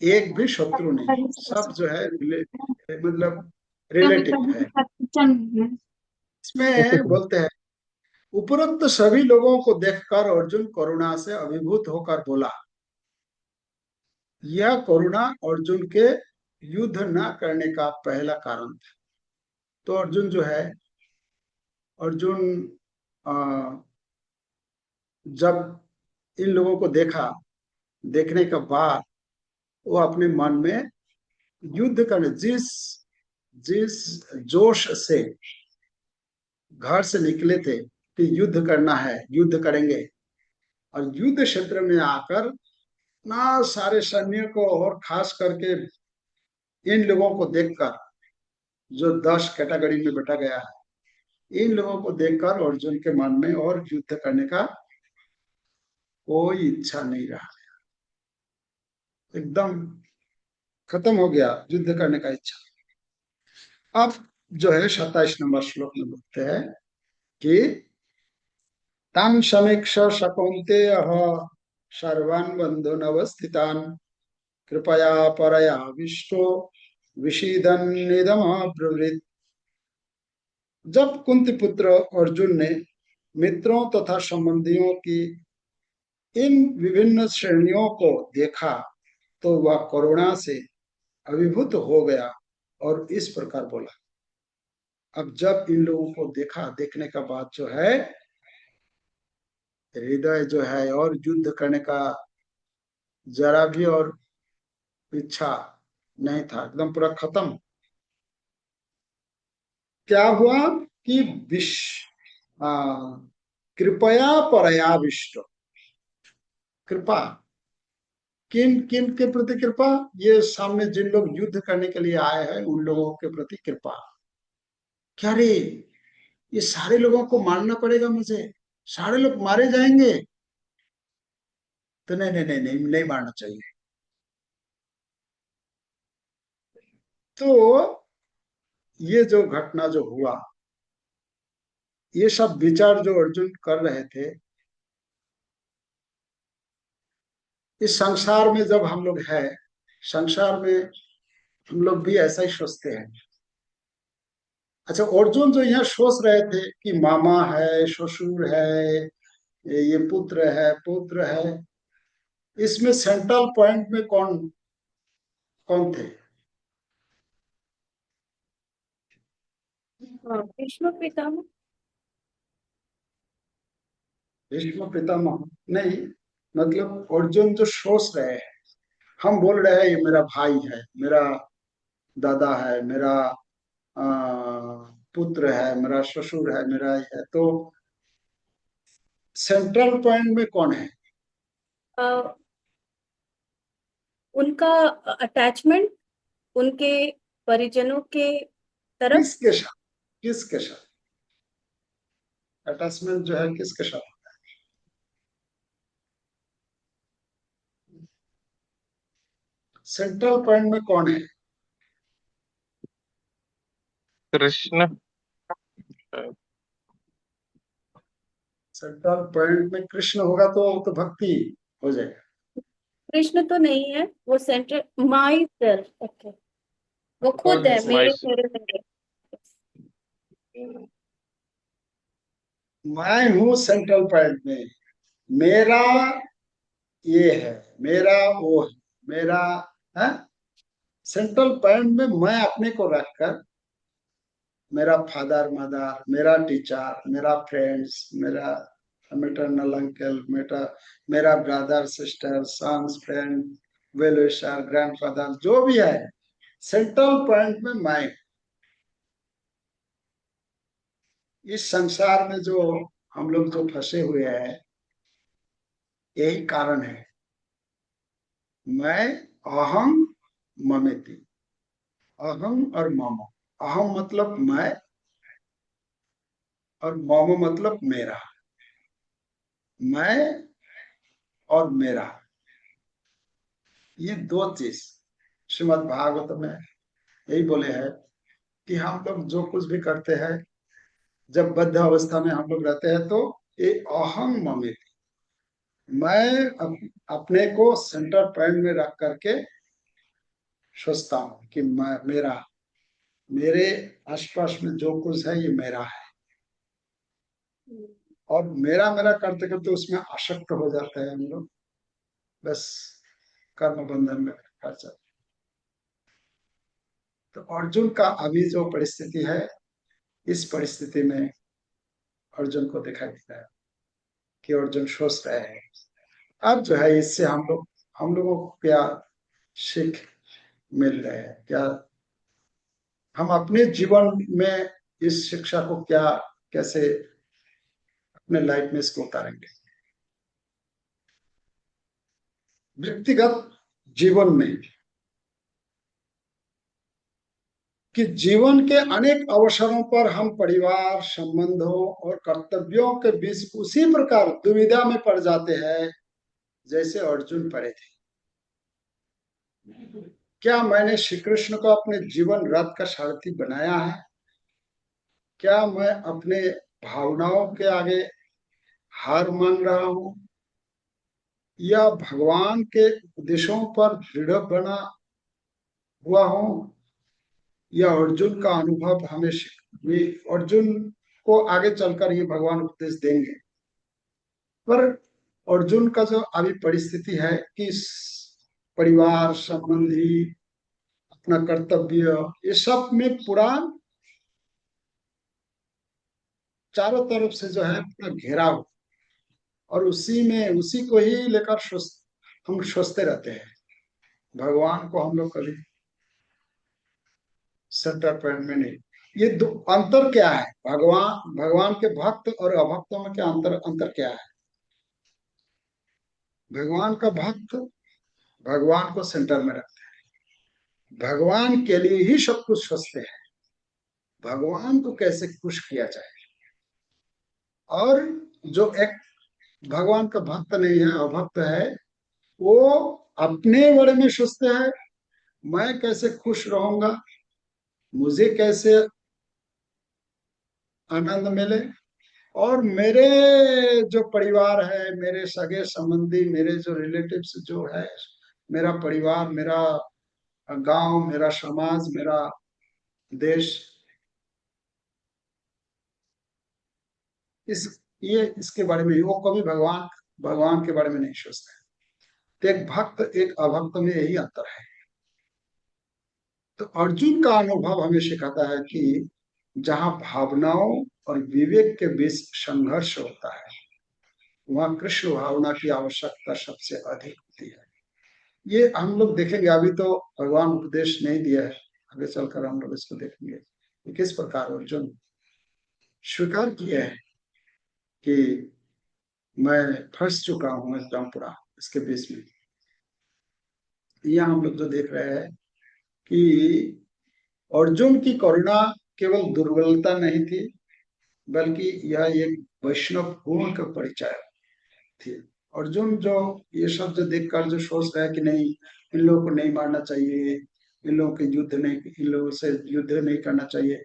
S1: एक भी शत्रु नहीं, सब जो है मतलब रिलेटिव है। इसमें बोलते हैं उपरोक्त सभी लोगों को देखकर अर्जुन करुणा से अभिभूत होकर बोला। यह करुणा अर्जुन के युद्ध न करने का पहला कारण था। तो अर्जुन जो है, अर्जुन अ, जब इन लोगों को देखा, देखने के बाद वो अपने मन में युद्ध करने, जिस जिस जोश से घर से निकले थे कि युद्ध करना है, युद्ध करेंगे, और युद्ध क्षेत्र में आकर ना सारे सैन्य को और खास करके इन लोगों को देखकर, जो 10 कैटेगरी में बटा गया है, इन लोगों को देखकर अर्जुन के मन में और युद्ध करने का कोई इच्छा नहीं रहा, एकदम खत्म हो गया युद्ध करने का इच्छा। अब जो है 27 नंबर श्लोक में बोलते हैं कि तान समीक्ष शकुंतेय सर्वान् बंधुन अवस्थितान् कृपया परया विष्टो विषीदन्निदम ब्रुवृत्। जब कुंती पुत्र अर्जुन ने मित्रों तथा संबंधियों की इन विभिन्न श्रेणियों को देखा, तो वह करुणा से अभिभूत हो गया और इस प्रकार बोला। अब जब इन लोगों को देखा, देखने का बाद जो है हृदय जो है और युद्ध करने का जरा भी और इच्छा नहीं था, एकदम पूरा खत्म। क्या हुआ कि विश कृपया परयाविष्ट, कृपा, किन किन के प्रति कृपा? ये सामने जिन लोग युद्ध करने के लिए आए हैं उन लोगों के प्रति कृपा। क्या रे, ये सारे लोगों को मारना पड़ेगा मुझे, सारे लोग मारे जाएंगे? तो नहीं नहीं नहीं नहीं, नहीं मारना चाहिए। तो ये जो घटना जो हुआ, ये सब विचार जो अर्जुन कर रहे थे, इस संसार में जब हम लोग है, संसार में हम लोग भी ऐसा ही सोचते हैं। अच्छा, अर्जुन जो यहाँ सोच रहे थे कि मामा है, ससुर है, ये पुत्र है, पुत्र है, इसमें सेंट्रल पॉइंट में कौन कौन थे?
S5: भीष्म पितामह।
S1: भीष्म पितामह नहीं, मतलब अर्जुन जो सोच रहे हैं, हम बोल रहे हैं ये मेरा भाई है, मेरा दादा है, मेरा आ, पुत्र है, मेरा ससुर है, मेरा ये है, तो सेंट्रल पॉइंट में कौन है?
S5: अ, उनका अटैचमेंट उनके परिजनों के तरफ।
S1: किसके साथ? किसके साथ अटैचमेंट जो है, किसके साथ? सेंट्रल पॉइंट में कौन है?
S2: कृष्ण।
S1: सेंट्रल पॉइंट में कृष्ण होगा तो भक्ति हो जाएगा।
S5: कृष्ण तो नहीं है, वो सेंटर माई सेल्फ। ओके, वो खुद है, मेरे मेरे मेरे।
S1: मैं हूँ सेंट्रल पॉइंट में, मेरा ये है, मेरा वो है, मेरा है। सेंट्रल पॉइंट में मैं अपने को रखकर, मेरा फादर मदर, मेरा टीचर, मेरा फ्रेंड्स, मेरा मैटरनल अंकल, मेरा brother sister, sons, friend, well wisher, grandfather, जो भी है, सेंट्रल पॉइंट में मैं। इस संसार में जो हम लोग जो फंसे हुए हैं, यही कारण है। मैं, अहम, ममेति। अहम और मम। अहम मतलब मैं, और मम मतलब मेरा। मैं और मेरा, ये दो चीज श्रीमद् भागवत में यही बोले हैं कि हम लोग जो कुछ भी करते हैं, जब बद्ध अवस्था में हम लोग रहते हैं, तो ये अहम ममेति, मैं अपने को सेंटर पॉइंट में रख करके सोचता हूँ कि मैं, मेरा, मेरे आसपास में जो कुछ है ये मेरा है। और मेरा मेरा करते करते उसमें आसक्त हो जाता है हम लोग, बस कर्म बंधन में फंस जाते। तो अर्जुन का अभी जो परिस्थिति है, इस परिस्थिति में अर्जुन को दिखाई देता है कि अर्जुन सोच रहे हैं। अब जो है, इससे हम लोगों को क्या सीख मिल रहे हैं, क्या हम अपने जीवन में इस शिक्षा को क्या, कैसे अपने लाइफ में इसको उतारेंगे? व्यक्तिगत जीवन में, कि जीवन के अनेक अवसरों पर हम परिवार, संबंधों और कर्तव्यों के बीच उसी प्रकार दुविधा में पड़ जाते हैं जैसे अर्जुन पड़े थे। क्या मैंने श्री कृष्ण को अपने जीवन रथ का सारथी बनाया है? क्या मैं अपने भावनाओं के आगे हार मान रहा हूं, या भगवान के उपदेशों पर दृढ़ बना हुआ हूं, या अर्जुन का अनुभव हमें अर्जुन को आगे चलकर ये भगवान उपदेश देंगे। पर अर्जुन का जो अभी परिस्थिति है कि परिवार, संबंधी, अपना कर्तव्य, ये सब में पूरा चारों तरफ से जो है पूरा घेरा हो, और उसी में उसी को ही लेकर हम सोचते रहते हैं। भगवान को हम लोग कभी सेंटर पॉइंट में नहीं। ये दो अंतर क्या है? भगवान के भक्त और अभक्तों में क्या अंतर क्या है? भगवान का भक्त भगवान को सेंटर में रखते हैं, भगवान के लिए ही सब कुछ सोचते हैं, भगवान को कैसे खुश किया जाए। और जो एक भगवान का भक्त नहीं है, अभक्त है, वो अपने बारे में सोचते हैं, मैं कैसे खुश रहूंगा, मुझे कैसे आनंद मिले, और मेरे जो परिवार है, मेरे सगे संबंधी, मेरे जो रिलेटिव्स जो है, मेरा परिवार, मेरा गांव, मेरा समाज, मेरा देश, इस ये इसके बारे में वो कभी भगवान भगवान के बारे में नहीं सोचते। तो एक भक्त एक अभक्त में यही अंतर है। तो अर्जुन का अनुभव हमें सिखाता है कि जहां भावनाओं और विवेक के बीच संघर्ष होता है, वहां कृष्ण भावना की आवश्यकता सबसे अधिक होती है। ये हम लोग देखेंगे। अभी तो भगवान उपदेश नहीं दिया है, आगे चलकर हम लोग इसको देखेंगे कि किस प्रकार अर्जुन स्वीकार किया है कि मैं फंस चुका हूं एकदम पूरा इसके बीच में। यहाँ हम लोग जो देख रहे हैं कि अर्जुन की करुणा केवल दुर्बलता नहीं थी, बल्कि यह एक वैष्णव गुण का परिचय थी। अर्जुन जो ये सब जो देखकर जो सोच रहा है कि नहीं, इन लोगों को नहीं मारना चाहिए, इन लोगों के युद्ध नहीं, इन लोगों से युद्ध नहीं करना चाहिए,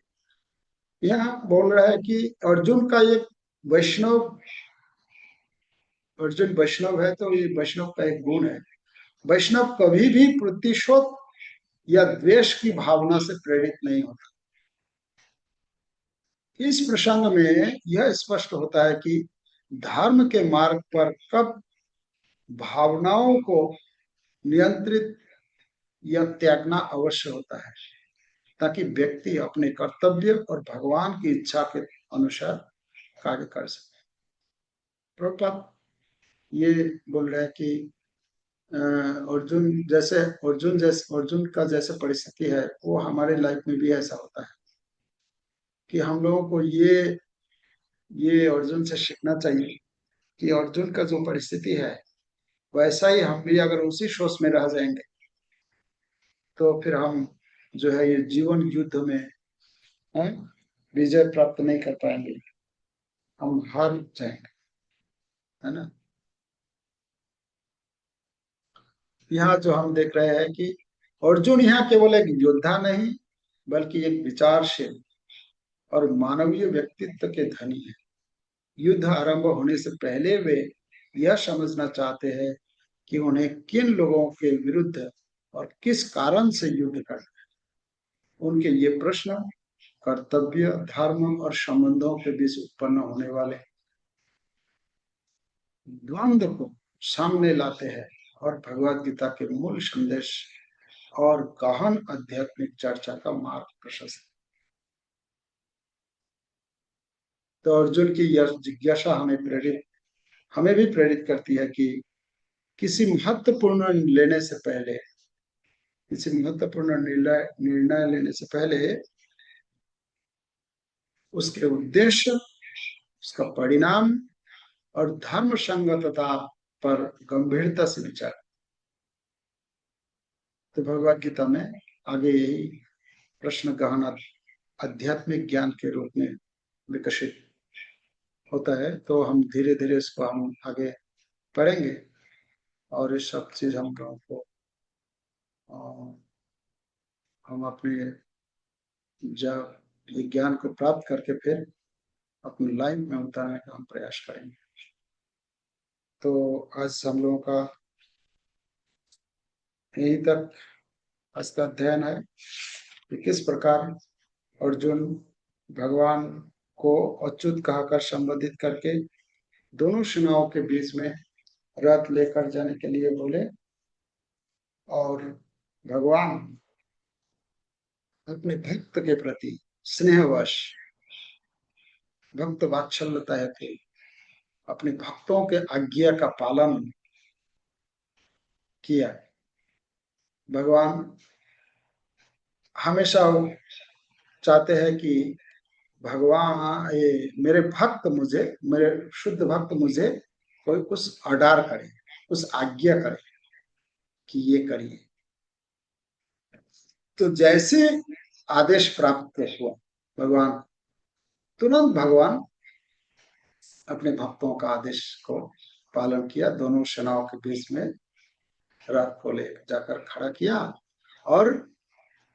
S1: यहाँ बोल रहा है कि अर्जुन का एक वैष्णव अर्जुन वैष्णव है, तो ये वैष्णव का एक गुण है। वैष्णव कभी भी प्रतिशोध या द्वेष की भावना से प्रेरित नहीं होता। इस प्रसंग में यह स्पष्ट होता है कि धर्म के मार्ग पर कब भावनाओं को नियंत्रित या त्यागना अवश्य होता है, ताकि व्यक्ति अपने कर्तव्य और भगवान की इच्छा के अनुसार कार्य कर सके। प्रभुपाद ये बोल रहे हैं कि अर्जुन का जैसे परिस्थिति है, वो हमारे लाइफ में भी ऐसा होता है कि हम लोगों को ये अर्जुन से सीखना चाहिए कि अर्जुन का जो परिस्थिति है, वैसा ही हम भी अगर उसी सोच में रह जाएंगे तो फिर हम जो है ये जीवन युद्ध में विजय प्राप्त नहीं कर पाएंगे, हम हार जाएंगे, है ना। यहाँ जो हम देख रहे हैं कि अर्जुन यहाँ केवल एक योद्धा नहीं, बल्कि एक विचारशील और मानवीय व्यक्तित्व के धनी है। युद्ध आरंभ होने से पहले वे यह समझना चाहते हैं कि उन्हें किन लोगों के विरुद्ध और किस कारण से युद्ध करना है। उनके ये प्रश्न कर्तव्य, धर्म और संबंधों के बीच उत्पन्न होने वाले द्वंद्व को सामने लाते हैं और भगवत गीता के मूल संदेश और गहन आध्यात्मिक चर्चा का मार्ग प्रशस्त। तो अर्जुन की यह जिज्ञासा हमें भी प्रेरित करती है कि किसी महत्वपूर्ण निर्णय लेने से पहले उसके उद्देश्य, उसका परिणाम और धर्म संगतता पर गंभीरता से विचार। तो भगवत गीता में आगे यही प्रश्न गहन आध्यात्मिक ज्ञान के रूप में विकसित होता है। तो हम धीरे धीरे इसको हम आगे पढ़ेंगे और ये सब चीज हम लोगों को हम अपने जब ये ज्ञान को प्राप्त करके फिर अपनी लाइफ में उतारने का हम प्रयास करेंगे। तो आज हम लोगों का यहीं तक आज का अध्ययन है कि किस प्रकार अर्जुन भगवान को अच्युत कहकर संबोधित करके दोनों सेनाओं के बीच में रथ लेकर जाने के लिए बोले, और भगवान अपने भक्त के प्रति स्नेहवश, भक्त वात्सल्यता है कि अपने भक्तों के आज्ञा का पालन किया। भगवान हमेशा चाहते हैं कि भगवान ये मेरे शुद्ध भक्त मुझे कोई कुछ ऑर्डर करे, कुछ आज्ञा करे कि ये करिए। तो जैसे आदेश प्राप्त हुआ भगवान, तुरंत भगवान अपने भक्तों का आदेश को पालन किया। दोनों सेनाओं के बीच में रथ को ले जाकर खड़ा किया और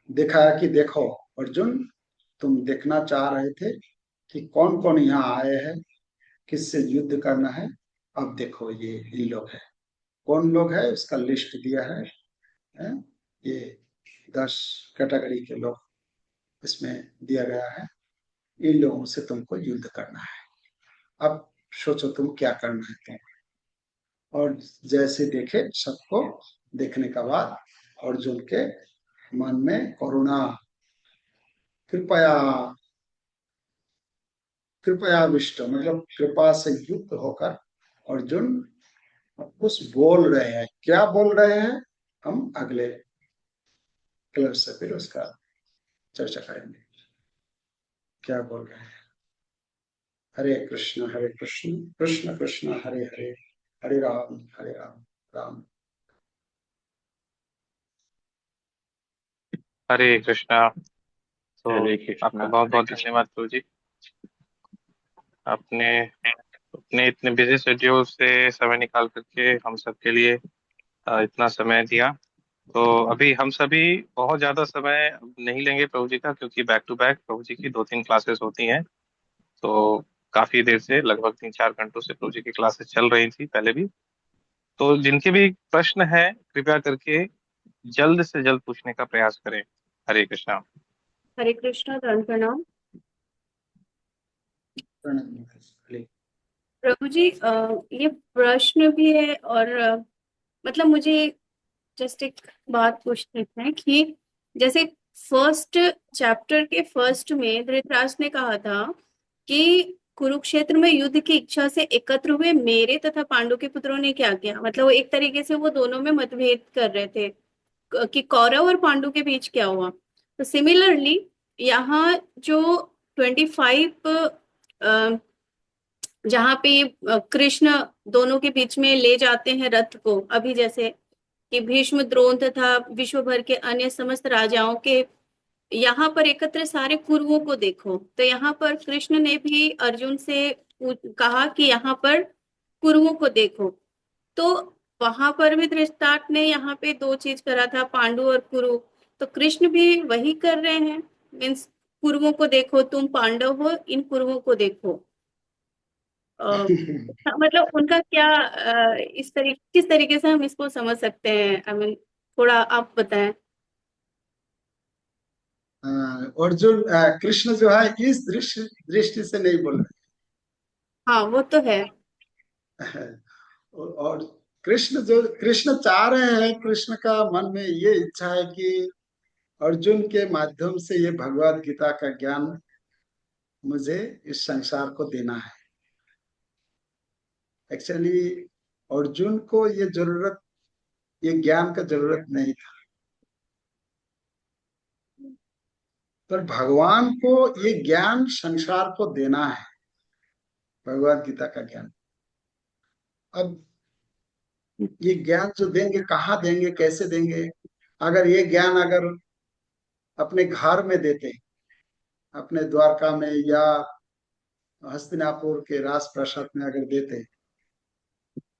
S1: दिखाया कि देखो अर्जुन, तुम देखना चाह रहे थे कि कौन कौन यहाँ आए हैं, किससे युद्ध करना है। अब देखो ये इन लोग है, कौन लोग है उसका लिस्ट दिया है? ये 10 कैटेगरी के लोग इसमें दिया गया है। इन लोगों से तुमको युद्ध करना है। अब सोचो तुम क्या करना है तुम। और जैसे देखे सबको देखने के बाद अर्जुन के मन में करुणा, कृपया, कृपया विष्ट मतलब कृपा से युक्त होकर अर्जुन कुछ बोल रहे हैं। क्या बोल रहे हैं हम अगले क्लास से फिर उसका चर्चा करेंगे, क्या बोल रहे हैं। हरे कृष्ण कृष्ण कृष्ण हरे हरे, हरे राम राम।
S2: हरे कृष्णा। तो
S3: हरे कृष्णा।
S2: आपका बहुत बहुत धन्यवाद प्रभु जी। आपने अपने इतने बिजी शेड्यूल से समय निकाल करके हम सबके लिए इतना समय दिया। तो अभी हम सभी बहुत ज्यादा समय नहीं लेंगे प्रभु जी का, क्योंकि बैक टू बैक प्रभु जी की 2-3 क्लासेस होती हैं। तो काफी देर से, लगभग 3-4 घंटों से प्रभु जी की क्लासेस चल रही थी पहले भी। तो जिनके भी प्रश्न है कृपया करके जल्द से जल्द पूछने का प्रयास करें। हरे कृष्णा।
S5: हरे कृष्णा, धन प्रणाम। प्रभु जी, ये प्रश्न भी है और मतलब मुझे जस्ट एक बात पूछनी है कि जैसे फर्स्ट चैप्टर के फर्स्ट में धृतराष्ट्र ने कहा था कि कुरुक्षेत्र में युद्ध की इच्छा से एकत्र हुए मेरे तथा पांडु के पुत्रों ने क्या किया। मतलब वो एक तरीके से वो दोनों में मतभेद कर रहे थे कि कौरव और पांडु के बीच क्या हुआ। तो सिमिलरली यहाँ जो 25 जहाँ पे कृष्ण दोनों के बीच में ले जाते हैं रथ को, अभी जैसे कि भीष्म, द्रोण तथा विश्व भर के अन्य समस्त राजाओं के यहाँ पर एकत्र सारे कुरुओं को देखो। तो यहाँ पर कृष्ण ने भी अर्जुन से कहा कि यहाँ पर कुरुओं को देखो। तो वहां पर भी धृतराष्ट्र ने यहाँ पे दो चीज करा था, पांडु और कुरु। तो कृष्ण भी वही कर रहे हैं, मीन्स कुरुओं को देखो, तुम पांडव हो, इन कुरुओं को देखो। मतलब उनका क्या किस तरीके से हम इसको समझ सकते हैं, आई मीन थोड़ा आप बताएं।
S1: अर्जुन कृष्ण जो है इस दृष्टि दृष्टि से नहीं बोल
S5: हाँ वो तो है।
S1: रहे। और कृष्ण चाह रहे हैं, कृष्ण का मन में ये इच्छा है कि अर्जुन के माध्यम से ये भगवत गीता का ज्ञान मुझे इस संसार को देना है। एक्चुअली अर्जुन को ये जरूरत, ये ज्ञान का जरूरत नहीं था, पर भगवान को ये ज्ञान संसार को देना है, भगवत गीता का ज्ञान। अब ये ज्ञान जो देंगे कहाँ देंगे, कैसे देंगे? अगर ये ज्ञान अगर अपने घर में देते, अपने द्वारका में या हस्तिनापुर के राजप्रासाद में अगर देते,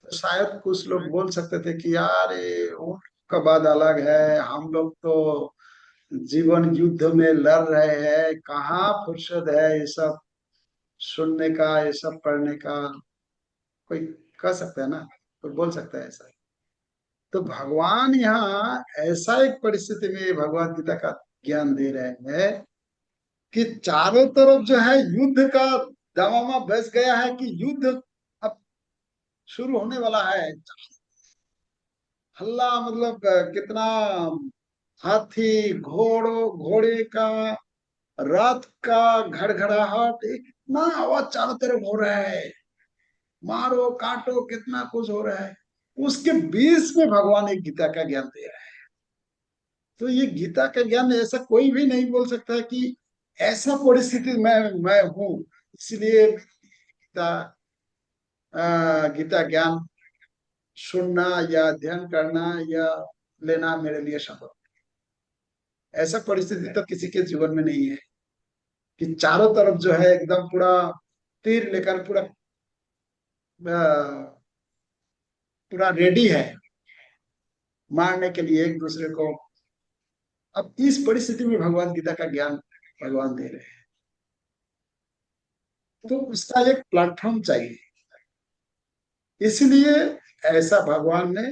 S1: तो शायद कुछ लोग बोल सकते थे कि यार ये उनका बात अलग है, हम लोग तो जीवन युद्ध में लड़ रहे हैं, कहाँ फुर्सत है ये सब सुनने का, ये सब पढ़ने का। कोई कह सकता है ना, कोई बोल सकता है ऐसा। तो भगवान यहाँ ऐसा एक परिस्थिति में भगवत गीता का ज्ञान दे रहे हैं कि चारों तरफ जो है युद्ध का दामामा बस गया है कि युद्ध अब शुरू होने वाला है। हल्ला मतलब कितना, हाथी, घोड़े का, रथ का घड़घड़ाहट, इतना आवाज चारों तरफ हो रहा है, मारो काटो कितना कुछ हो रहा है। उसके बीच में भगवान एक गीता का ज्ञान दे रहा है। तो ये गीता का ज्ञान ऐसा कोई भी नहीं बोल सकता है कि ऐसा परिस्थिति में मैं हूं इसलिए गीता गीता ज्ञान सुनना या अध्ययन करना या लेना मेरे लिए संभव। ऐसा परिस्थिति तो किसी के जीवन में नहीं है कि चारों तरफ जो है एकदम पूरा तीर लेकर पूरा पूरा रेडी है मारने के लिए एक दूसरे को। अब इस परिस्थिति में भगवत गीता का ज्ञान भगवान दे रहे हैं। तो उसका एक प्लेटफॉर्म चाहिए, इसलिए ऐसा भगवान ने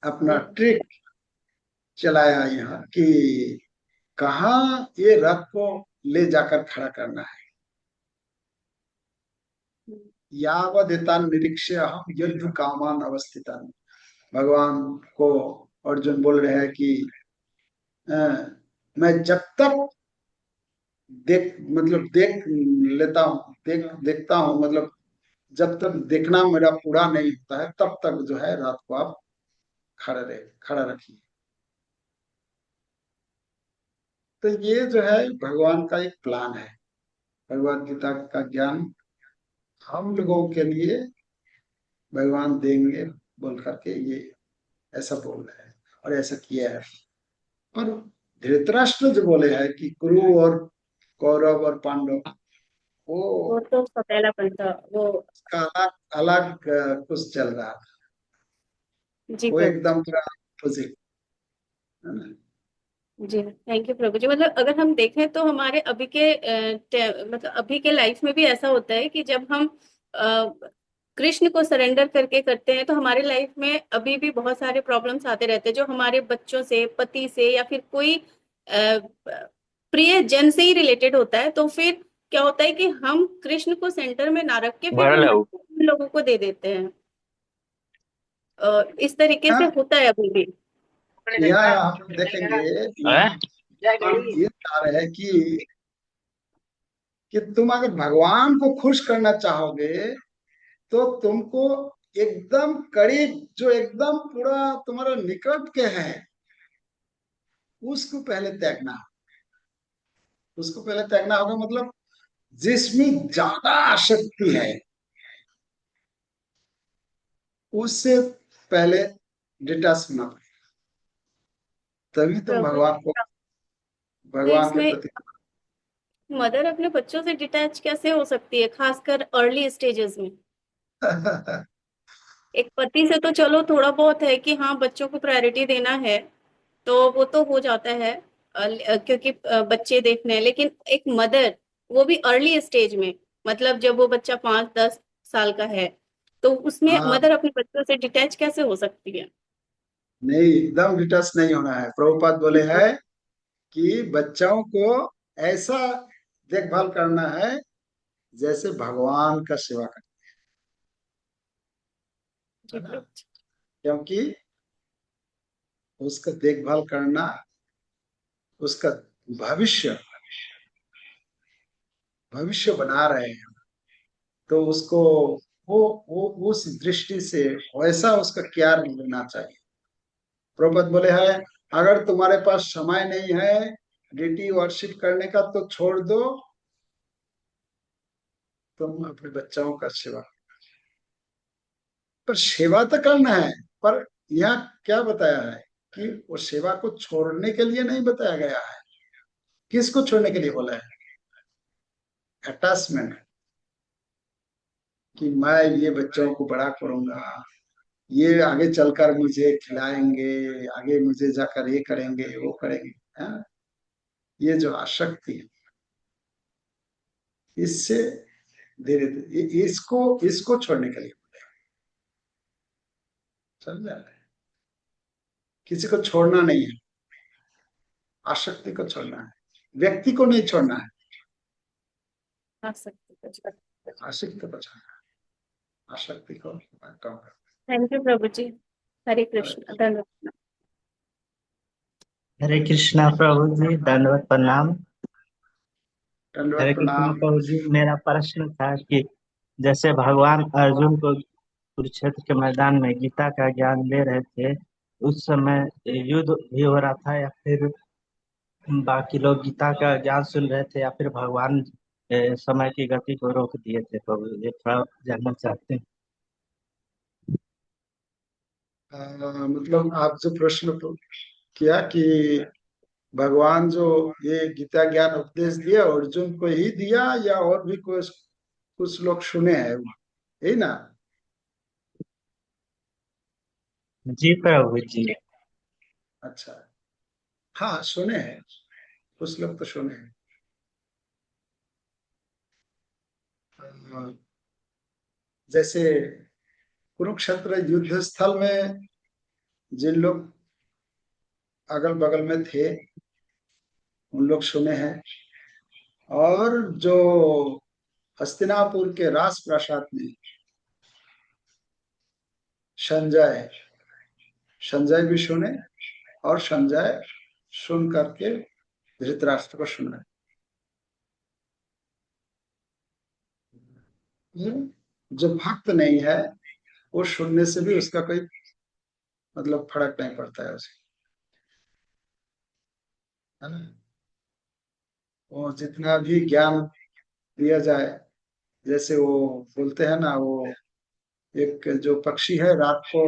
S1: अपना ट्रिक चलाया यहाँ कि कहाँ ये रथ को ले जाकर खड़ा करना है। यावदेतान निरीक्ष्य हम युद्ध कामान अवस्थितान, भगवान को अर्जुन बोल रहे हैं कि अ, मैं जब तक देख लेता हूँ, देखता हूँ, मतलब जब तक देखना मेरा पूरा नहीं होता है तब तक जो है रात को आप खड़ा रखिए। तो ये जो है भगवान का एक प्लान है, भगवद गीता का ज्ञान हम लोगों के लिए भगवान देंगे बोल करके ये ऐसा बोल रहे हैं और ऐसा किया है। और धृतराष्ट्र जो बोले हैं कि कुरु और कौरव और पांडव,
S5: वो
S1: वो
S5: तो उसका पहला पॉइंट था वो।
S1: उसका अलग अलग कुछ चल रहा था,
S5: जी
S1: वो
S5: प्रभु जी।
S1: एकदम पूरा अपोजिट है ना।
S5: जी थैंक यू प्रभु जी। मतलब अगर हम देखें तो हमारे अभी के मतलब अभी के लाइफ में भी ऐसा होता है कि जब हम कृष्ण को सरेंडर करके करते हैं तो हमारे लाइफ में अभी भी बहुत सारे प्रॉब्लम्स आते रहते हैं, जो हमारे बच्चों से, पति से, या फिर कोई प्रिय जन से ही रिलेटेड होता है। तो फिर क्या होता है कि हम कृष्ण को सेंटर में ना रख के फिर वो
S2: भरल
S5: मैसेज लोगों को दे देते हैं। इस तरीके से
S1: हाँ,
S5: होता है अभी भी।
S1: यहाँ आप देखेंगे,
S2: है।
S1: हम ये बता रहे हैं कि तुम अगर भगवान को खुश करना चाहोगे तो तुमको एकदम करीब, जो एकदम पूरा तुम्हारा निकट के हैं, उसको पहले त्यागना, उसको पहले त्यागना होगा। मतलब जिसमें ज्यादा आसक्ति है उससे पहले डिटैच होना पड़ेगा, तभी तुम
S5: प्रभु
S1: भगवान को,
S5: तो
S1: भगवान के
S5: इसमें
S1: प्रति
S5: मदर अपने बच्चों से डिटैच कैसे हो सकती है, खासकर अर्ली स्टेजेस में? एक पति से तो चलो थोड़ा बहुत है कि हाँ बच्चों को प्रायोरिटी देना है, तो वो तो हो जाता है क्योंकि बच्चे देखने हैं। लेकिन एक मदर, वो भी अर्ली स्टेज में, मतलब जब वो बच्चा 5-10 साल का है, तो उसमें
S1: हाँ,
S5: मदर अपने बच्चों से डिटैच कैसे हो सकती है?
S1: नहीं, एकदम डिटैच नहीं होना है। प्रभुपाद बोले हैं कि बच्चों को ऐसा देखभाल करना है जैसे भगवान का सेवा करना
S5: जी
S1: है ना।
S5: प्रभु जी।
S1: क्योंकि उसका देखभाल करना, उसका भविष्य भविष्य बना रहे हैं, तो उसको वो उस दृष्टि से वैसा उसका केयर लेना चाहिए। प्रभुपद बोले हैं अगर तुम्हारे पास समय नहीं है डीटी वर्शिप करने का तो छोड़ दो, तुम अपने बच्चों का सेवा, पर सेवा तो करना है। पर यहाँ क्या बताया है कि वो सेवा को छोड़ने के लिए नहीं बताया गया है। किसको छोड़ने के लिए बोला है? अटैचमेंट, कि मैं ये बच्चों को बड़ा करूंगा, ये आगे चलकर मुझे खिलाएंगे, आगे मुझे जाकर ये करेंगे वो करेंगे, है? ये जो आसक्ति है, इससे धीरे धीरे इसको इसको छोड़ने के लिए समझा है। किसी को छोड़ना नहीं है, आसक्ति को छोड़ना है, व्यक्ति को नहीं छोड़ना है,
S5: आ सकते हैं।
S1: आसक्ति को छोड़ना है, आसक्ति को कम करना
S5: थैंक यू प्रभु जी। हरे
S1: है।
S5: कृष्ण, धन्यवाद।
S3: हरे कृष्णा प्रभु जी, दंडवत प्रणाम।
S1: दंडवत
S3: हरे कृष्णा
S1: प्रणाम।
S3: प्रभु जी, मेरा प्रश्न था कि जैसे भगवान अर्जुन को कुरुक्षेत्र के मैदान में गीता का ज्ञान दे रहे थे, उस समय युद्ध भी हो रहा था, या फिर बाकी लोग गीता का ज्ञान सुन रहे थे, या फिर भगवान समय की गति को रोक दिए थे? प्रभु ये थोड़ा जानना चाहते हैं।
S1: मतलब आप जो प्रश्न किया कि भगवान जो ये गीता ज्ञान उपदेश दिया अर्जुन को ही दिया या और भी कुछ कुछ लोग सुने हैं, यही ना?
S3: जी प्रभु जी।
S1: अच्छा, हाँ सुने हैं, कुछ लोग तो सुने हैं। जैसे कुरुक्षेत्र युद्ध स्थल में जिन लोग अगल बगल में थे उन लोग सुने हैं, और जो हस्तिनापुर के राजप्रासाद में संजय संजय भी सुने, और संजय सुन करके धृतराष्ट्र को सुना। जो भक्त नहीं है वो सुनने से भी उसका कोई मतलब फर्क नहीं पड़ता है उसे, है ना। वो जितना भी ज्ञान दिया जाए, जैसे वो बोलते हैं ना, वो एक जो पक्षी है रात को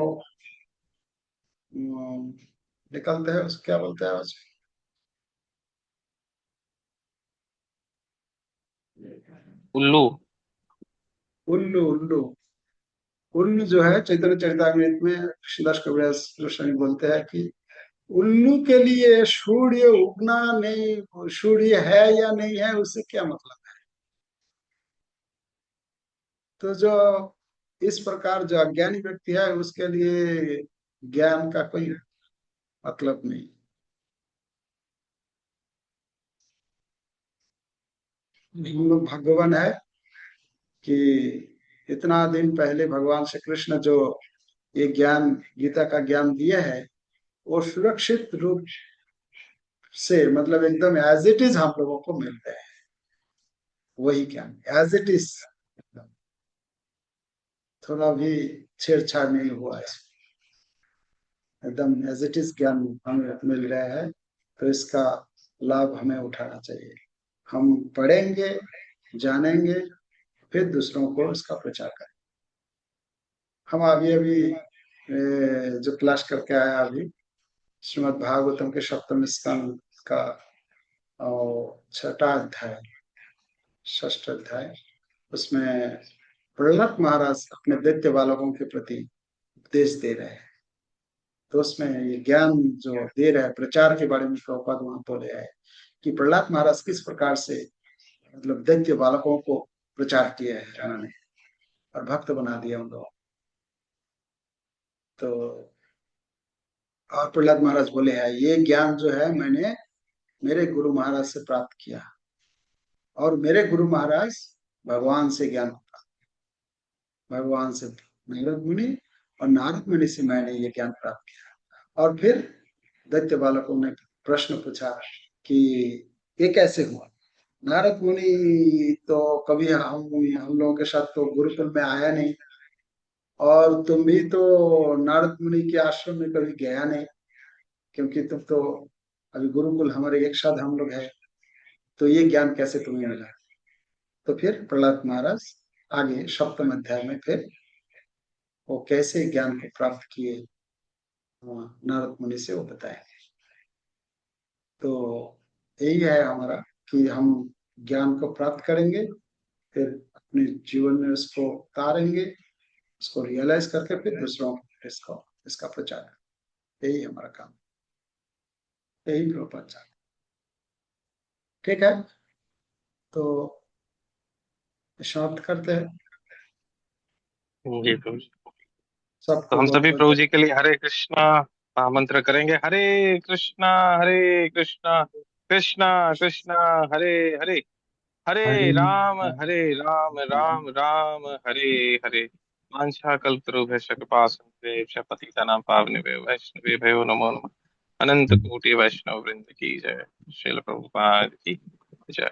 S1: निकलते हैं, उसे क्या बोलते हैं उसे?
S2: उल्लू।
S1: उल्लू। उल्लू। उल्लू जो है चैतन्य चरितामृत में कृष्णदास कविराज गोस्वामी बोलते हैं कि उल्लू के लिए सूर्य उगना नहीं, सूर्य है या नहीं है उससे क्या मतलब। तो जो इस प्रकार जो अज्ञानी व्यक्ति है उसके लिए ज्ञान का कोई मतलब नहीं। हम लोग भगवान है कि इतना दिन पहले भगवान श्री कृष्ण जो ये ज्ञान गीता का ज्ञान दिए है वो सुरक्षित रूप से मतलब एकदम एज इट इज हम लोगों को मिल रहे हैं। वही ज्ञान एज इट इज, थोड़ा भी छेड़छाड़ नहीं हुआ है, एकदम एज इट इज ज्ञान हमें मिल रहा है। तो इसका लाभ हमें उठाना चाहिए। हम पढ़ेंगे, जानेंगे, फिर दूसरों को इसका प्रचार करें। हम अभी अभी जो क्लास करके आया अभी श्रीमद् भागवतम के सप्तम स्कंद का छठा अध्याय, षष्ठ अध्याय, उसमें प्रहलाद महाराज अपने दैत्य बालकों के प्रति उपदेश दे रहे हैं। तो उसमें ये ज्ञान जो दे रहे हैं प्रचार के बारे में प्रभुपाद वहां बोले है कि प्रहलाद महाराज किस प्रकार से मतलब दैत्य बालकों को प्रचार किया है उन्होंने और भक्त बना दिया उन लोगों। तो और प्रहलाद महाराज बोले हैं ये ज्ञान जो है मैंने मेरे गुरु महाराज से प्राप्त किया, और मेरे गुरु महाराज भगवान से ज्ञान, भगवान से नारद मुनि, और नारद मुनि से मैंने ये ज्ञान प्राप्त किया। और फिर दैत्य बालकों ने प्रश्न पूछा कि ये कैसे हुआ, नारद मुनि तो कभी हम लोगों के साथ तो गुरुकुल में आया नहीं, और तुम भी तो नारद मुनि के आश्रम में कभी गया नहीं, क्योंकि तुम तो अभी गुरुकुल हमारे एक साथ हम लोग है, तो ये ज्ञान कैसे तुम्हें मिला। तो फिर प्रहलाद महाराज आगे सप्तम अध्याय में फिर वो कैसे ज्ञान को प्राप्त किए नारद मुनि से वो बताएंगे। तो यही है हमारा कि हम ज्ञान को प्राप्त करेंगे, फिर अपने जीवन में उसको उतारेंगे, उसको रियलाइज करके फिर दूसरों को इसका प्रचार करें। यही हमारा काम, यही प्रभुपाद चाहते। ठीक है, तो समाप्त करते हैं।
S2: जी प्रभु जी। तो
S1: सबको
S2: हम
S1: बहुत
S2: सभी प्रभु
S1: बहुत
S2: जी के लिए हरे कृष्णा महामंत्र करेंगे। हरे कृष्णा कृष्णा कृष्णा हरे हरे, हरे राम राम राम हरे हरे। वाञ्छा कल्पतरुभ्यश्च कृपा सिन्धुभ्यश्च पतितानां पावनेभ्यो वैष्णवेभ्यो भयो नमो नमः। अनंत कोटि वैष्णव वृंद की जय। श्रील प्रभुपाद की जय।